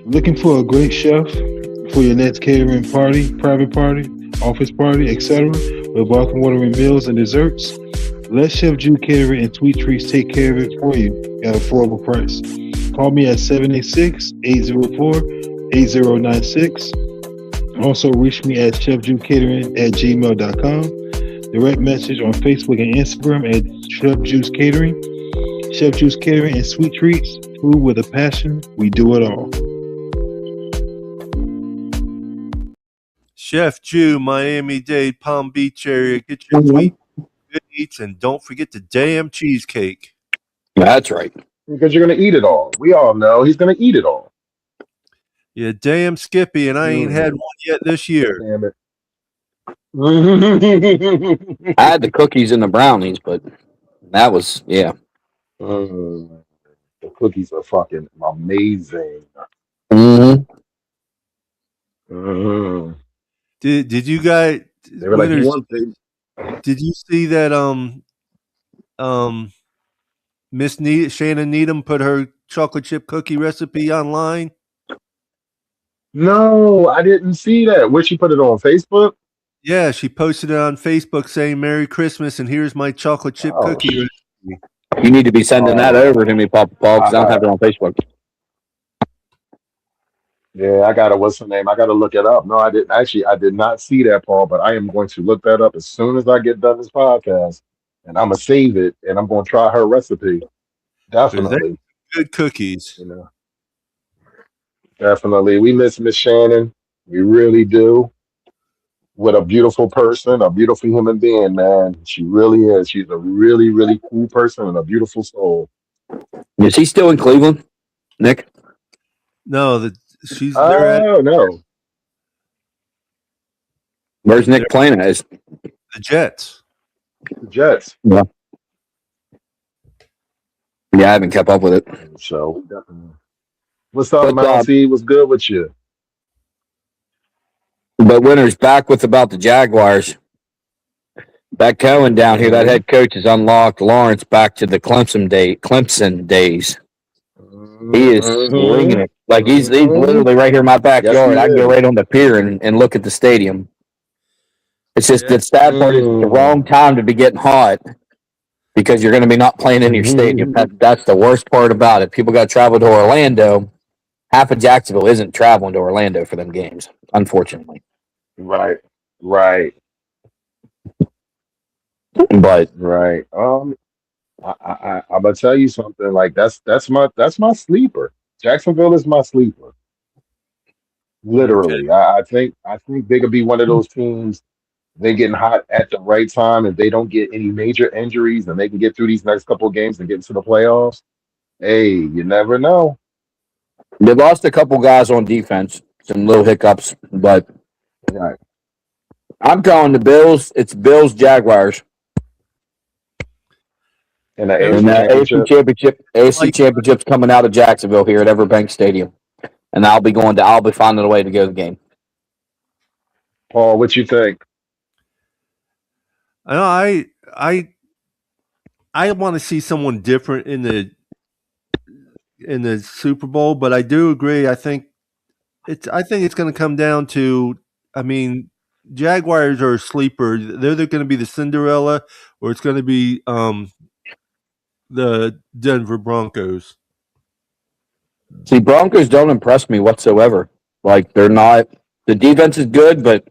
[SPEAKER 6] Looking for a great chef for your next catering party, private party, office party, etc. with welcome watering meals and desserts? Let Chef Jew Catering and Sweet Treats take care of it for you at an affordable price. Call me at 786-804-8096. Also, reach me at chefjewcatering@gmail.com. Direct message on Facebook and Instagram at Chef Juice Catering. Chef Juice Catering and Sweet Treats. Food with a passion. We do it all.
[SPEAKER 3] Chef Jew, Miami-Dade, Palm Beach area. Get your sweet good eats and don't forget the damn cheesecake.
[SPEAKER 5] That's right.
[SPEAKER 4] because you're gonna eat it all. We all know he's gonna eat it all.
[SPEAKER 3] Yeah, damn Skippy, and I ain't had one yet this year.
[SPEAKER 4] Damn it.
[SPEAKER 5] I had the cookies and the brownies, but that was, yeah.
[SPEAKER 4] The cookies are fucking amazing.
[SPEAKER 5] Mm-hmm.
[SPEAKER 3] Did you guys?
[SPEAKER 4] They were like,
[SPEAKER 3] Did you see that? Shannon Needham put her chocolate chip cookie recipe online.
[SPEAKER 4] No, I didn't see that. Where'd she put it on Facebook?
[SPEAKER 3] Yeah, she posted it on Facebook saying "Merry Christmas" and here's my chocolate chip cookie recipe.
[SPEAKER 5] You need to be sending that over to me, Papa Paul, because I don't have it on Facebook.
[SPEAKER 4] Yeah, I gotta. What's her name? I gotta look it up. No, I didn't. Actually, I did not see that, Paul. But I am going to look that up as soon as I get done this podcast, and I'm gonna save it, and I'm gonna try her recipe. Definitely,
[SPEAKER 3] Good cookies.
[SPEAKER 4] you know. Definitely, we miss Miss Shannon. We really do. What a beautiful person, a beautiful human being, man. She really is. She's a really, really cool person and a beautiful soul.
[SPEAKER 5] Is he still in Cleveland, Nick?
[SPEAKER 3] No, she's there
[SPEAKER 4] Oh no,
[SPEAKER 5] Where's Nick playing at?
[SPEAKER 3] the Jets.
[SPEAKER 4] the Jets.
[SPEAKER 5] Yeah, I haven't kept up with it.
[SPEAKER 4] So definitely. What's up,
[SPEAKER 5] But,
[SPEAKER 4] Mountie? What's good with you?
[SPEAKER 5] But Winter's back with about the Jaguars. That Cohen down here, that head coach has unlocked Lawrence back to the Clemson days. He is swinging it like he's literally right here in my backyard.
[SPEAKER 4] Yes,
[SPEAKER 5] I
[SPEAKER 4] he
[SPEAKER 5] can go
[SPEAKER 4] is.
[SPEAKER 5] right on the pier and look at the stadium. It's just the sad part is it's the wrong time to be getting hot because you're going to be not playing in your stadium. That's the worst part about it. People got to travel to Orlando. Half of Jacksonville isn't traveling to Orlando for them games, unfortunately.
[SPEAKER 4] Right.
[SPEAKER 5] But
[SPEAKER 4] I'm gonna tell you something. Like that's my sleeper. Jacksonville is my sleeper. Literally, I think they could be one of those teams. They getting hot at the right time, if they don't get any major injuries, and they can get through these next couple of games and get into the playoffs. Hey, you never know.
[SPEAKER 5] they lost a couple guys on defense, some little hiccups. But
[SPEAKER 4] Right.
[SPEAKER 5] I'm calling the Bills. It's Bills Jaguars.
[SPEAKER 4] In the
[SPEAKER 5] And
[SPEAKER 4] AFC Championship.
[SPEAKER 5] AFC Championship's coming out of Jacksonville here at Everbank Stadium, and I'll be finding a way to go to the game.
[SPEAKER 4] Paul, what you think?
[SPEAKER 3] I want to see someone different in the Super Bowl, but I do agree. I think it's going to come down to. I mean, Jaguars are a sleeper. They're going to be the Cinderella, or it's going to be the Denver Broncos.
[SPEAKER 5] See, Broncos don't impress me whatsoever. Like, they're not – the defense is good, but,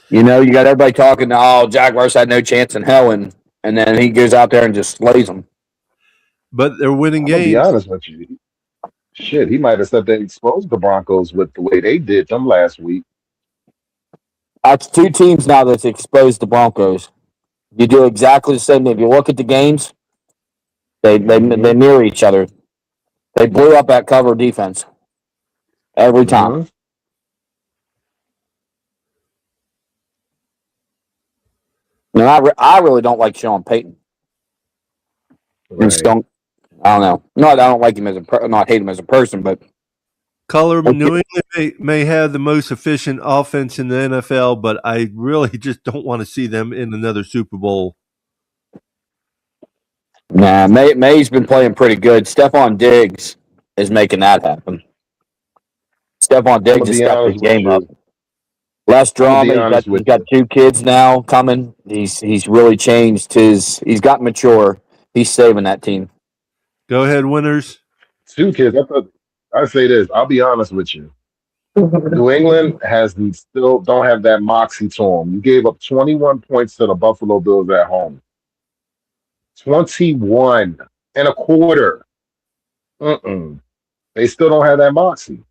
[SPEAKER 5] you got everybody talking, oh, Jaguars had no chance in hell, and then he goes out there and just slays them.
[SPEAKER 3] But they're winning
[SPEAKER 4] I'm gonna be
[SPEAKER 3] games.
[SPEAKER 4] honest with you. Shit, he might have said they exposed the Broncos with the way they did them last week.
[SPEAKER 5] That's two teams now that's exposed the Broncos. You do exactly the same. If you look at the games, they mirror each other. They blew up that cover defense every time. And I really don't like Sean Payton.
[SPEAKER 4] Right.
[SPEAKER 5] I don't know. No, I don't like him not hate him as a person, but
[SPEAKER 3] Color New England may have the most efficient offense in the NFL, but I really just don't want to see them in another Super Bowl.
[SPEAKER 5] Nah, May's been playing pretty good. Stephon Diggs is making that happen. Stephon Diggs has stepped his game up. Less drama. He's got two kids now coming. He's really changed he's gotten mature. He's saving that team.
[SPEAKER 3] Go ahead, winners.
[SPEAKER 4] Two kids. I say this. I'll be honest with you. New England still don't have that moxie to them. You gave up 21 points to the Buffalo Bills at home. 21 and a quarter. They still don't have that moxie.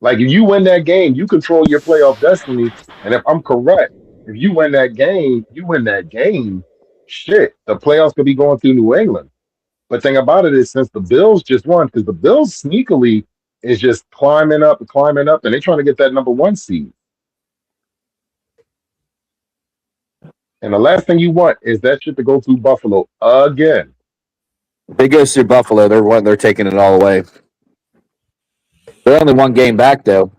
[SPEAKER 4] Like, if you win that game, you control your playoff destiny. And if I'm correct, if you win that game, shit, the playoffs could be going through New England. But thing about it is, since the Bills just won, because the Bills sneakily is just climbing up, and they're trying to get that number 1 seed. And the last thing you want is that shit to go through Buffalo again.
[SPEAKER 5] If it goes through Buffalo, they're taking it all away. They're only one game back, though.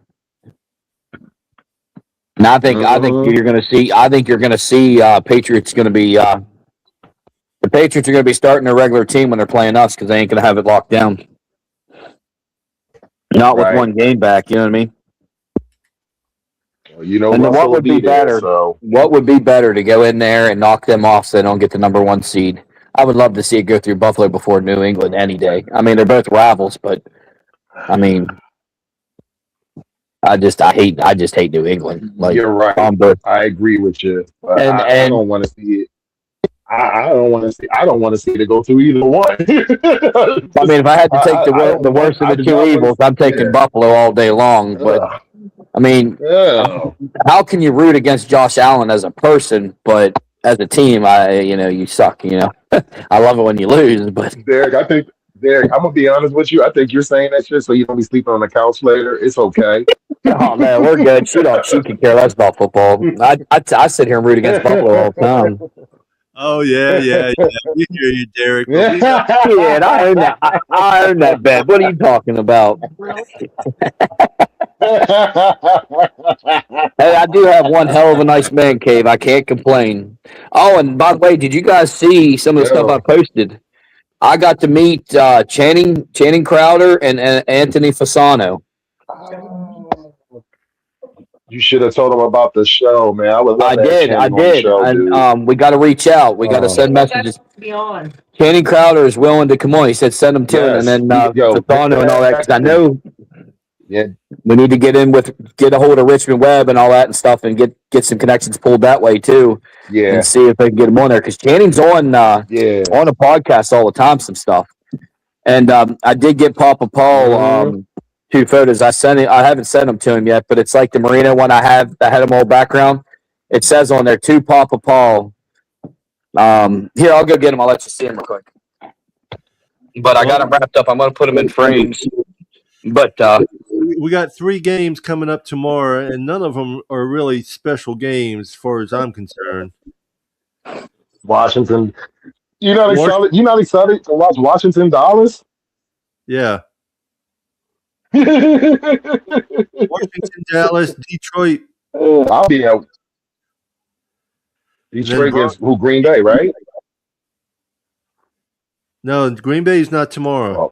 [SPEAKER 5] And I think you're going to see Patriots going to be the Patriots are going to be starting their regular team when they're playing us because they ain't going to have it locked down. Not with one game back, you know what I mean?
[SPEAKER 4] Well,
[SPEAKER 5] and what would be better? What would be better to go in there and knock them off so they don't get the number 1 seed? I would love to see it go through Buffalo before New England any day. I mean, they're both rivals, but I mean, I just hate New England. Like,
[SPEAKER 4] you're right. I agree with you. But I don't want to see it. I don't want to see it go through either one.
[SPEAKER 5] I mean, if I had to take the worst of the two evils, I'm taking Buffalo all day long. But I mean, how can you root against Josh Allen as a person, but as a team, you suck. I love it when you lose, but
[SPEAKER 4] Derek, I'm gonna be honest with you. I think you're saying that shit so you don't be sleeping on the couch later. It's okay.
[SPEAKER 5] Oh man, we're good. She can care less about football. I sit here and root against Buffalo all the time.
[SPEAKER 3] Oh yeah. We hear you, Derek.
[SPEAKER 5] Yeah, I earned that. I earned that bet. What are you talking about? Hey, I do have one hell of a nice man cave. I can't complain. Oh, and by the way, did you guys see some of the stuff I
[SPEAKER 4] Yo.
[SPEAKER 5] posted? I got to meet Channing Crowder and Anthony Fasano.
[SPEAKER 4] You should have told him about the show, man. I would love
[SPEAKER 5] I
[SPEAKER 4] to have
[SPEAKER 5] did, I
[SPEAKER 4] Channing on the
[SPEAKER 5] did,
[SPEAKER 4] show,
[SPEAKER 5] and
[SPEAKER 4] dude.
[SPEAKER 5] we got to reach out. We got to send messages. Channing Crowder is willing to come on. He said send him to him, and
[SPEAKER 4] Yes.
[SPEAKER 5] then
[SPEAKER 4] Yo, get
[SPEAKER 5] Fasano and all that. Because I
[SPEAKER 4] back to me.
[SPEAKER 5] know
[SPEAKER 4] Yeah,
[SPEAKER 5] we need to get a hold of Richmond Webb and all that and stuff, and get some connections pulled that way too, and
[SPEAKER 4] yeah,
[SPEAKER 5] see if they can get him on there. Because Channing's on
[SPEAKER 4] yeah.
[SPEAKER 5] a podcast all the time, some stuff. And I did get Papa Paul
[SPEAKER 4] Mhm.
[SPEAKER 5] 2 photos. I haven't sent them to him yet, but it's like the Marino one I have that had them all background. It says on there to Papa Paul. Here, I'll go get him. I'll let you see him real quick. But I got him wrapped up. I'm going to put him in frames. But
[SPEAKER 3] We got 3 games coming up tomorrow, and none of them are really special games, as far as I'm concerned.
[SPEAKER 4] Washington. You know they
[SPEAKER 3] Wash-
[SPEAKER 4] solid. You know they solid to watch Washington Dallas.
[SPEAKER 3] Yeah,
[SPEAKER 4] I'll
[SPEAKER 3] Washington, Dallas, Detroit,
[SPEAKER 4] be at
[SPEAKER 3] and then
[SPEAKER 4] Detroit against who? Green Bay, right?
[SPEAKER 3] No, Green Bay is not tomorrow.
[SPEAKER 4] Oh,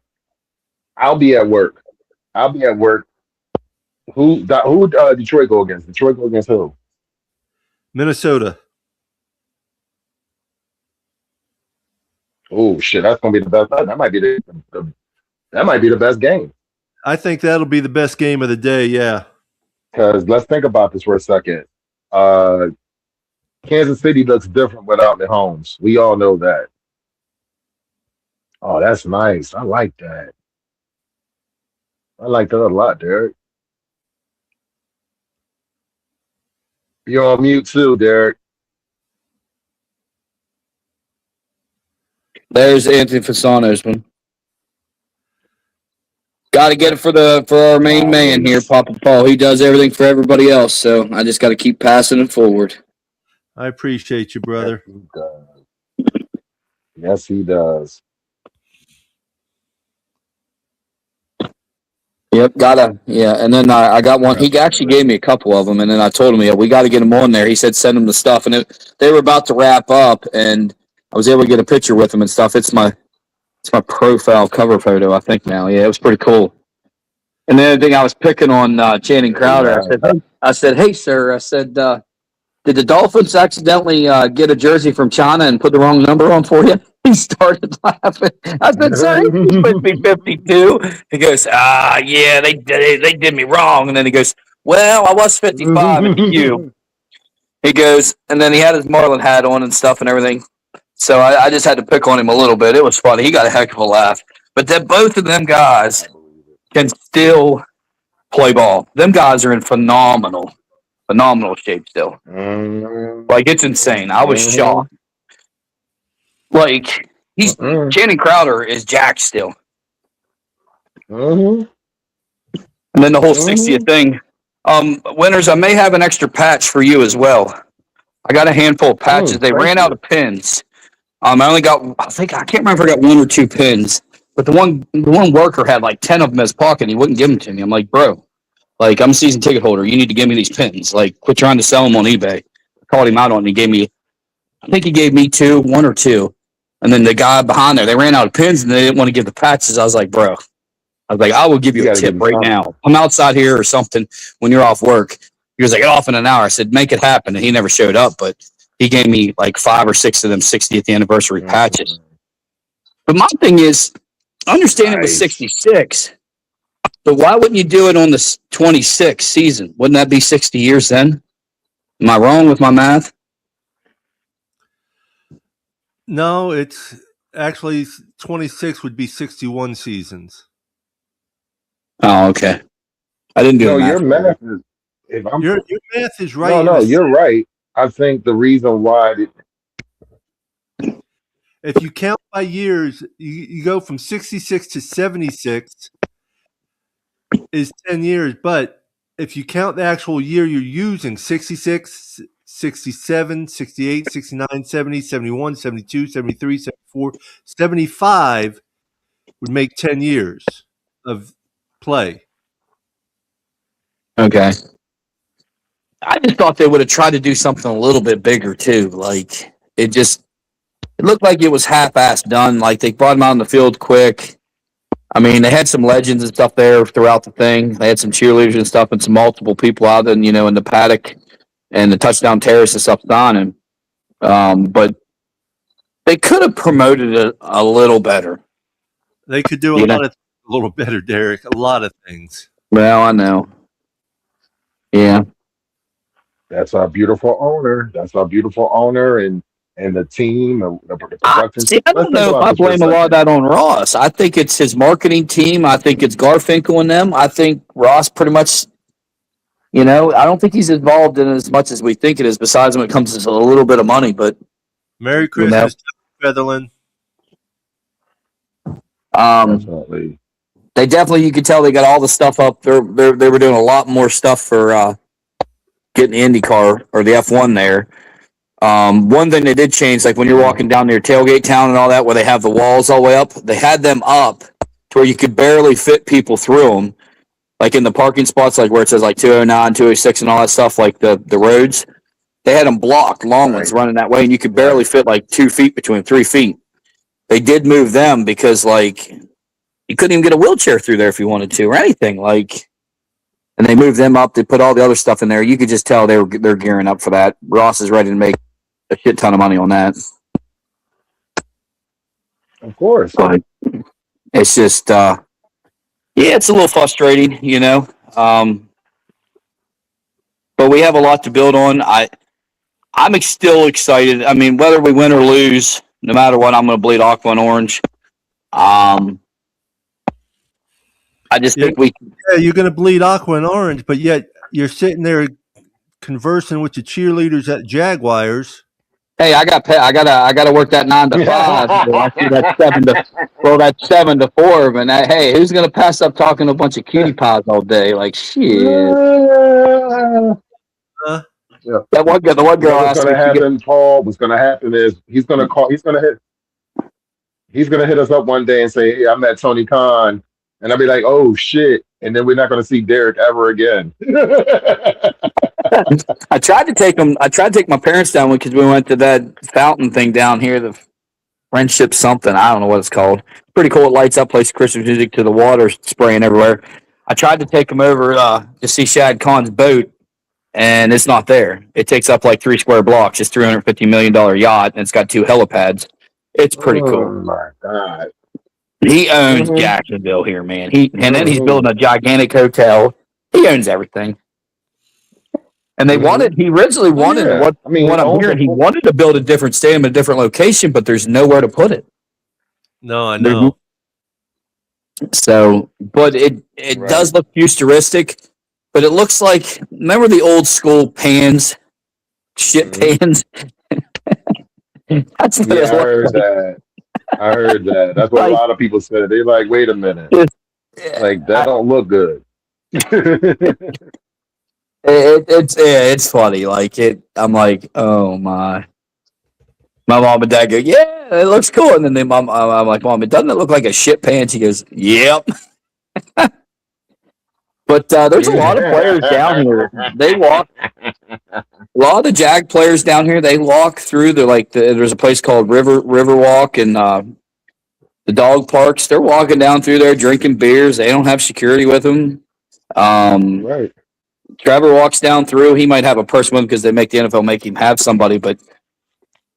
[SPEAKER 4] I'll be at work. I'll be at work. Who Detroit go against? Detroit go against who?
[SPEAKER 3] Minnesota.
[SPEAKER 4] Oh shit, that's gonna be the best. That might be that might be the best game.
[SPEAKER 3] I think that'll be the best game of the day. Yeah.
[SPEAKER 4] Because let's think about this for a second. Kansas City looks different without Mahomes. We all know that. Oh, that's nice. I like that. I like that a lot, Derek. You're on mute too, Derek.
[SPEAKER 5] there's Anthony Fasano's one. Got to get it for our main man here, Papa Paul. He does everything for everybody else, so I just got to keep passing it forward.
[SPEAKER 3] I appreciate you, brother.
[SPEAKER 4] Yes, he does. Yes, he does.
[SPEAKER 5] Yep, and then I got one. He actually gave me a couple of them, and then I told him, yeah, we got to get him on there. He said send him the stuff, and they were about to wrap up, and I was able to get a picture with him and stuff. It's my profile cover photo, I think now. Yeah, it was pretty cool. And the other thing I was picking on Channing Crowder, I said, hey sir, I said, did the Dolphins accidentally get a jersey from China and put the wrong number on for you? He started laughing. I said, sir, he's supposed to be 52. He goes, yeah, they did me wrong. And then he goes, well, I was 55 and you. He goes, and then he had his Marlin hat on and stuff and everything. So I just had to pick on him a little bit. It was funny. He got a heck of a laugh. But then both of them guys can still play ball. Them guys are in phenomenal shape still. Like, it's insane. I was shocked. Like, Channing Crowder is jacked still. And then the whole 60th thing. Winners, I may have an extra patch for you as well. I got a handful of patches. They ran out of pins. I only got, I can't remember if I got 1 or 2 pins. But the one worker had like 10 of them in his pocket, and he wouldn't give them to me. I'm like, bro, like, I'm a season ticket holder. You need to give me these pins. Like, quit trying to sell them on eBay. I called him out on it, and he gave me, 1 or 2. And then the guy behind there, they ran out of pins, and they didn't want to give the patches. I was like, bro, I will give you a tip right now. I'm outside here or something when you're off work. He was like, get off in an hour. I said, make it happen. And he never showed up, but he gave me like 5 or 6 of them 60th anniversary patches. But my thing is, I understand it was 66, but why wouldn't you do it on the 26th season? Wouldn't that be 60 years then? Am I wrong with my math?
[SPEAKER 3] No, it's actually 26 would be 61 seasons.
[SPEAKER 5] Oh, okay. I didn't do
[SPEAKER 4] No,
[SPEAKER 5] the math.
[SPEAKER 4] your math is. If I'm,
[SPEAKER 3] Your math is right.
[SPEAKER 4] no, you're right. I think the reason why.
[SPEAKER 3] If you count by years, you go from 66 to 76 is 10 years. But if you count the actual year you're using, 66, 67, 68, 69, 70, 71, 72, 73, 74, 75 would make 10 years of play.
[SPEAKER 5] Okay. I just thought they would have tried to do something a little bit bigger too. Like it looked like it was half-assed done. Like they brought him out on the field quick. I mean, they had some legends and stuff there throughout the thing. They had some cheerleaders and stuff, and some multiple people out in in the paddock and the touchdown terrace and stuff on him. But they could have promoted it a little better.
[SPEAKER 3] They could do a little better, Derek. A lot of things.
[SPEAKER 5] Well, I know. Yeah.
[SPEAKER 4] That's our beautiful owner. And the team, the production.
[SPEAKER 5] See, I don't know if I blame a lot of that on Ross. I think it's his marketing team. I think it's Garfinkel and them. I think Ross pretty much, I don't think he's involved in it as much as we think it is, besides when it comes to a little bit of money. But
[SPEAKER 3] Merry Christmas, Featherland.
[SPEAKER 4] Definitely.
[SPEAKER 5] They definitely, you could tell they got all the stuff up. They were doing a lot more stuff for getting the IndyCar or the F1 there. One thing they did change, like when you're walking down near Tailgate Town and all that, where they have the walls all the way up, they had them up to where you could barely fit people through them. Like in the parking spots, like where it says like 209, 206 and all that stuff, like the roads, they had them blocked, long ones running that way, and you could barely fit like 2 feet between 3 feet. They did move them because like you couldn't even get a wheelchair through there if you wanted to or anything. Like, and they moved them up. They put all the other stuff in there. You could just tell they're gearing up for that. Ross is ready to make a shit ton of money on that.
[SPEAKER 4] Of course.
[SPEAKER 5] But it's just, it's a little frustrating, But we have a lot to build on. I'm still excited. I mean, whether we win or lose, no matter what, I'm going to bleed aqua and orange. I just think
[SPEAKER 3] you're going to bleed aqua and orange, but yet you're sitting there conversing with the cheerleaders at Jaguars.
[SPEAKER 5] Hey, I got to work that 9 to 5. I see that 7 to 4. But hey, who's gonna pass up talking to a bunch of cutie pies all day? Like shit. The one girl
[SPEAKER 4] what's going to happen, Paul? What's going to happen is he's going to hit us up one day and say, "Hey, I met Tony Khan," and I'll be like, "Oh shit!" And then we're not going to see Derek ever again.
[SPEAKER 5] I tried to take my parents down because we went to that fountain thing down here, the friendship something. I don't know what it's called. Pretty cool. It lights up, plays Christmas music to the water spraying everywhere. I tried to take them over to see Shad Khan's boat, and it's not there. It takes up like 3 square blocks. It's $350 million yacht, and it's got 2 helipads. It's pretty cool.
[SPEAKER 4] Oh my god!
[SPEAKER 5] He owns Jacksonville here, man. And then he's building a gigantic hotel. He owns everything. And he originally wanted he wanted to build a different stadium, a different location, but there's nowhere to put it.
[SPEAKER 3] No, I know.
[SPEAKER 5] So, but it does look futuristic, but it looks like, remember the old school pans, shit pans? That's what
[SPEAKER 4] I heard that. That's what a lot of people said. They're like, wait a minute. Like, that don't look good.
[SPEAKER 5] It's funny. Like I'm like, oh my. My mom and dad go, yeah, it looks cool. And then I'm like, Mom, it doesn't look like a shit pan? She goes, yep. But there's a lot of players down here. They walk. A lot of the Jag players down here, they walk through there's a place called Riverwalk and the dog parks. They're walking down through there drinking beers. They don't have security with them.
[SPEAKER 4] Right.
[SPEAKER 5] Trevor walks down through. He might have a person with him because they make the NFL make him have somebody, but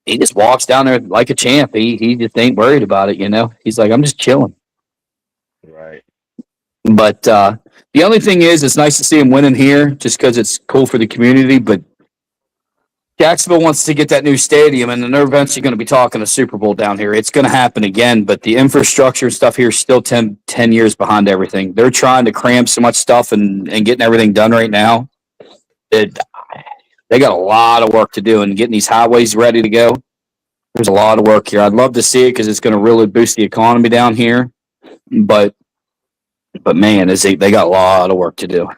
[SPEAKER 5] he just walks down there like a champ. He just ain't worried about it, He's like, I'm just chilling.
[SPEAKER 4] Right.
[SPEAKER 5] But the only thing is, it's nice to see him winning here just because it's cool for the community. But Jacksonville wants to get that new stadium, and they're eventually going to be talking a Super Bowl down here. It's going to happen again, but the infrastructure and stuff here is still 10 years behind everything. They're trying to cram so much stuff and getting everything done right now. They got a lot of work to do and getting these highways ready to go. There's a lot of work here. I'd love to see it because it's going to really boost the economy down here. But man, they got a lot of work to do,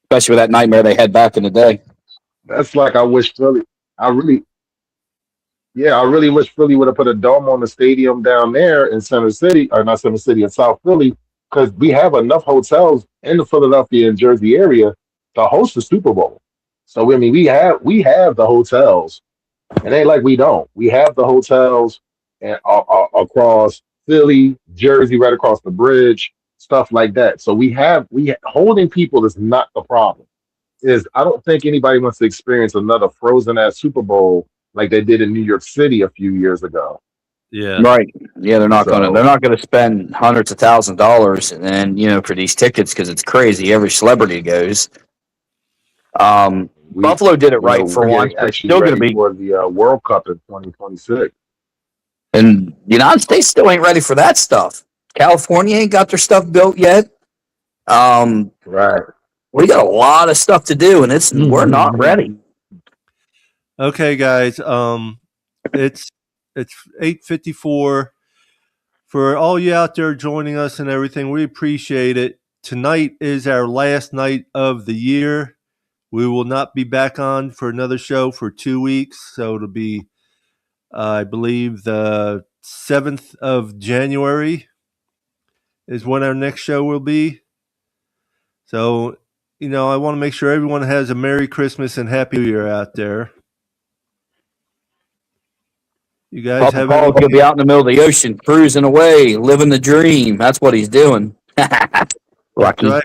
[SPEAKER 5] especially with that nightmare they had back in the day.
[SPEAKER 4] That's like I really wish Philly would have put a dome on the stadium down there in Center City, or not Center City, in South Philly, because we have enough hotels in the Philadelphia and Jersey area to host the Super Bowl. So I mean, we have the hotels. It ain't like we don't. We have the hotels and across Philly, Jersey, right across the bridge, stuff like that. So we holding people is not the problem. Is I don't think anybody wants to experience another frozen ass Super Bowl like they did in New York City a few years ago.
[SPEAKER 3] Yeah.
[SPEAKER 5] Right. Yeah, they're not
[SPEAKER 4] So
[SPEAKER 5] gonna spend hundreds of $1,000s and for these tickets because it's crazy. Every celebrity goes.
[SPEAKER 4] we,
[SPEAKER 5] Buffalo did it right for
[SPEAKER 4] we're
[SPEAKER 5] once,
[SPEAKER 4] getting
[SPEAKER 5] but it's
[SPEAKER 4] actually
[SPEAKER 5] still gonna
[SPEAKER 4] ready
[SPEAKER 5] be.
[SPEAKER 4] for the World Cup in 2026.
[SPEAKER 5] And the United States still ain't ready for that stuff. California ain't got their stuff built yet.
[SPEAKER 4] Right.
[SPEAKER 5] We got a lot of stuff to do, and we're not ready.
[SPEAKER 3] Okay, guys. It's 8:54. For all you out there joining us and everything, we appreciate it. Tonight is our last night of the year. We will not be back on for another show for 2 weeks. So it'll be, I believe, the 7th of January is when our next show will be. So, I want to make sure everyone has a Merry Christmas and Happy New Year out there. You guys
[SPEAKER 5] Papa
[SPEAKER 3] have
[SPEAKER 5] Paul's gonna be out in the middle of the ocean, cruising away, living the dream. That's what he's doing. Lucky.
[SPEAKER 3] right.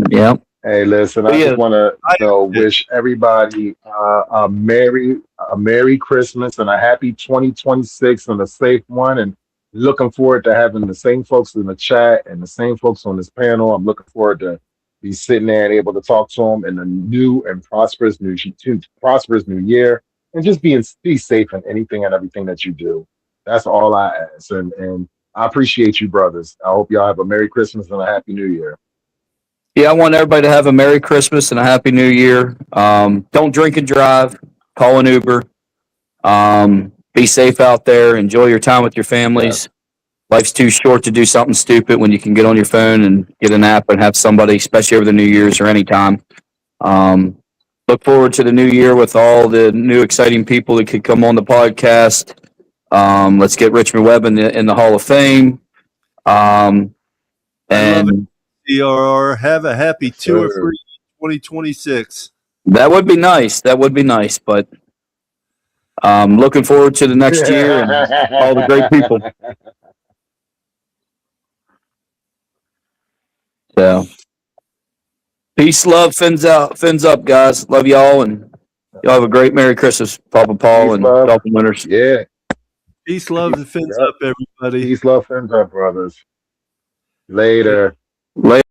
[SPEAKER 5] Yeah.
[SPEAKER 4] Hey, listen,
[SPEAKER 5] But
[SPEAKER 4] I just
[SPEAKER 5] yeah,
[SPEAKER 4] want to wish everybody a Merry Christmas and a happy 2026 and a safe one. And looking forward to having the same folks in the chat and the same folks on this panel. I'm looking forward to be sitting there and able to talk to them in a new and prosperous new year, and just be safe in anything and everything that you do. That's all I ask, and I appreciate you, brothers. I hope y'all have a Merry Christmas and a Happy New Year.
[SPEAKER 5] yeah, I want everybody to have a Merry Christmas and a Happy New Year. Don't drink and drive. Call an Uber. Be safe out there. Enjoy your time with your families. Life's too short to do something stupid when you can get on your phone and get an app and have somebody, especially over the New Year's or any time. Look forward to the new year with all the new exciting people that could come on the podcast. Let's get Richmond Webb in the Hall of Fame.
[SPEAKER 3] I love it.
[SPEAKER 5] And
[SPEAKER 3] CRR, have a happy
[SPEAKER 4] Yes,
[SPEAKER 3] tour
[SPEAKER 4] sir.
[SPEAKER 3] for 2026.
[SPEAKER 5] that would be nice. That would be nice. But looking forward to the next year and all the great people. So peace, love, fins up, guys. Love y'all, and y'all have a great Merry Christmas, Papa Paul
[SPEAKER 4] Peace,
[SPEAKER 5] and
[SPEAKER 4] love.
[SPEAKER 5] Dolphin winners.
[SPEAKER 4] Yeah.
[SPEAKER 3] Peace, love, and fins
[SPEAKER 4] Yep.
[SPEAKER 3] up, everybody.
[SPEAKER 4] Peace, love, friends, up, brothers. Later.
[SPEAKER 5] Later.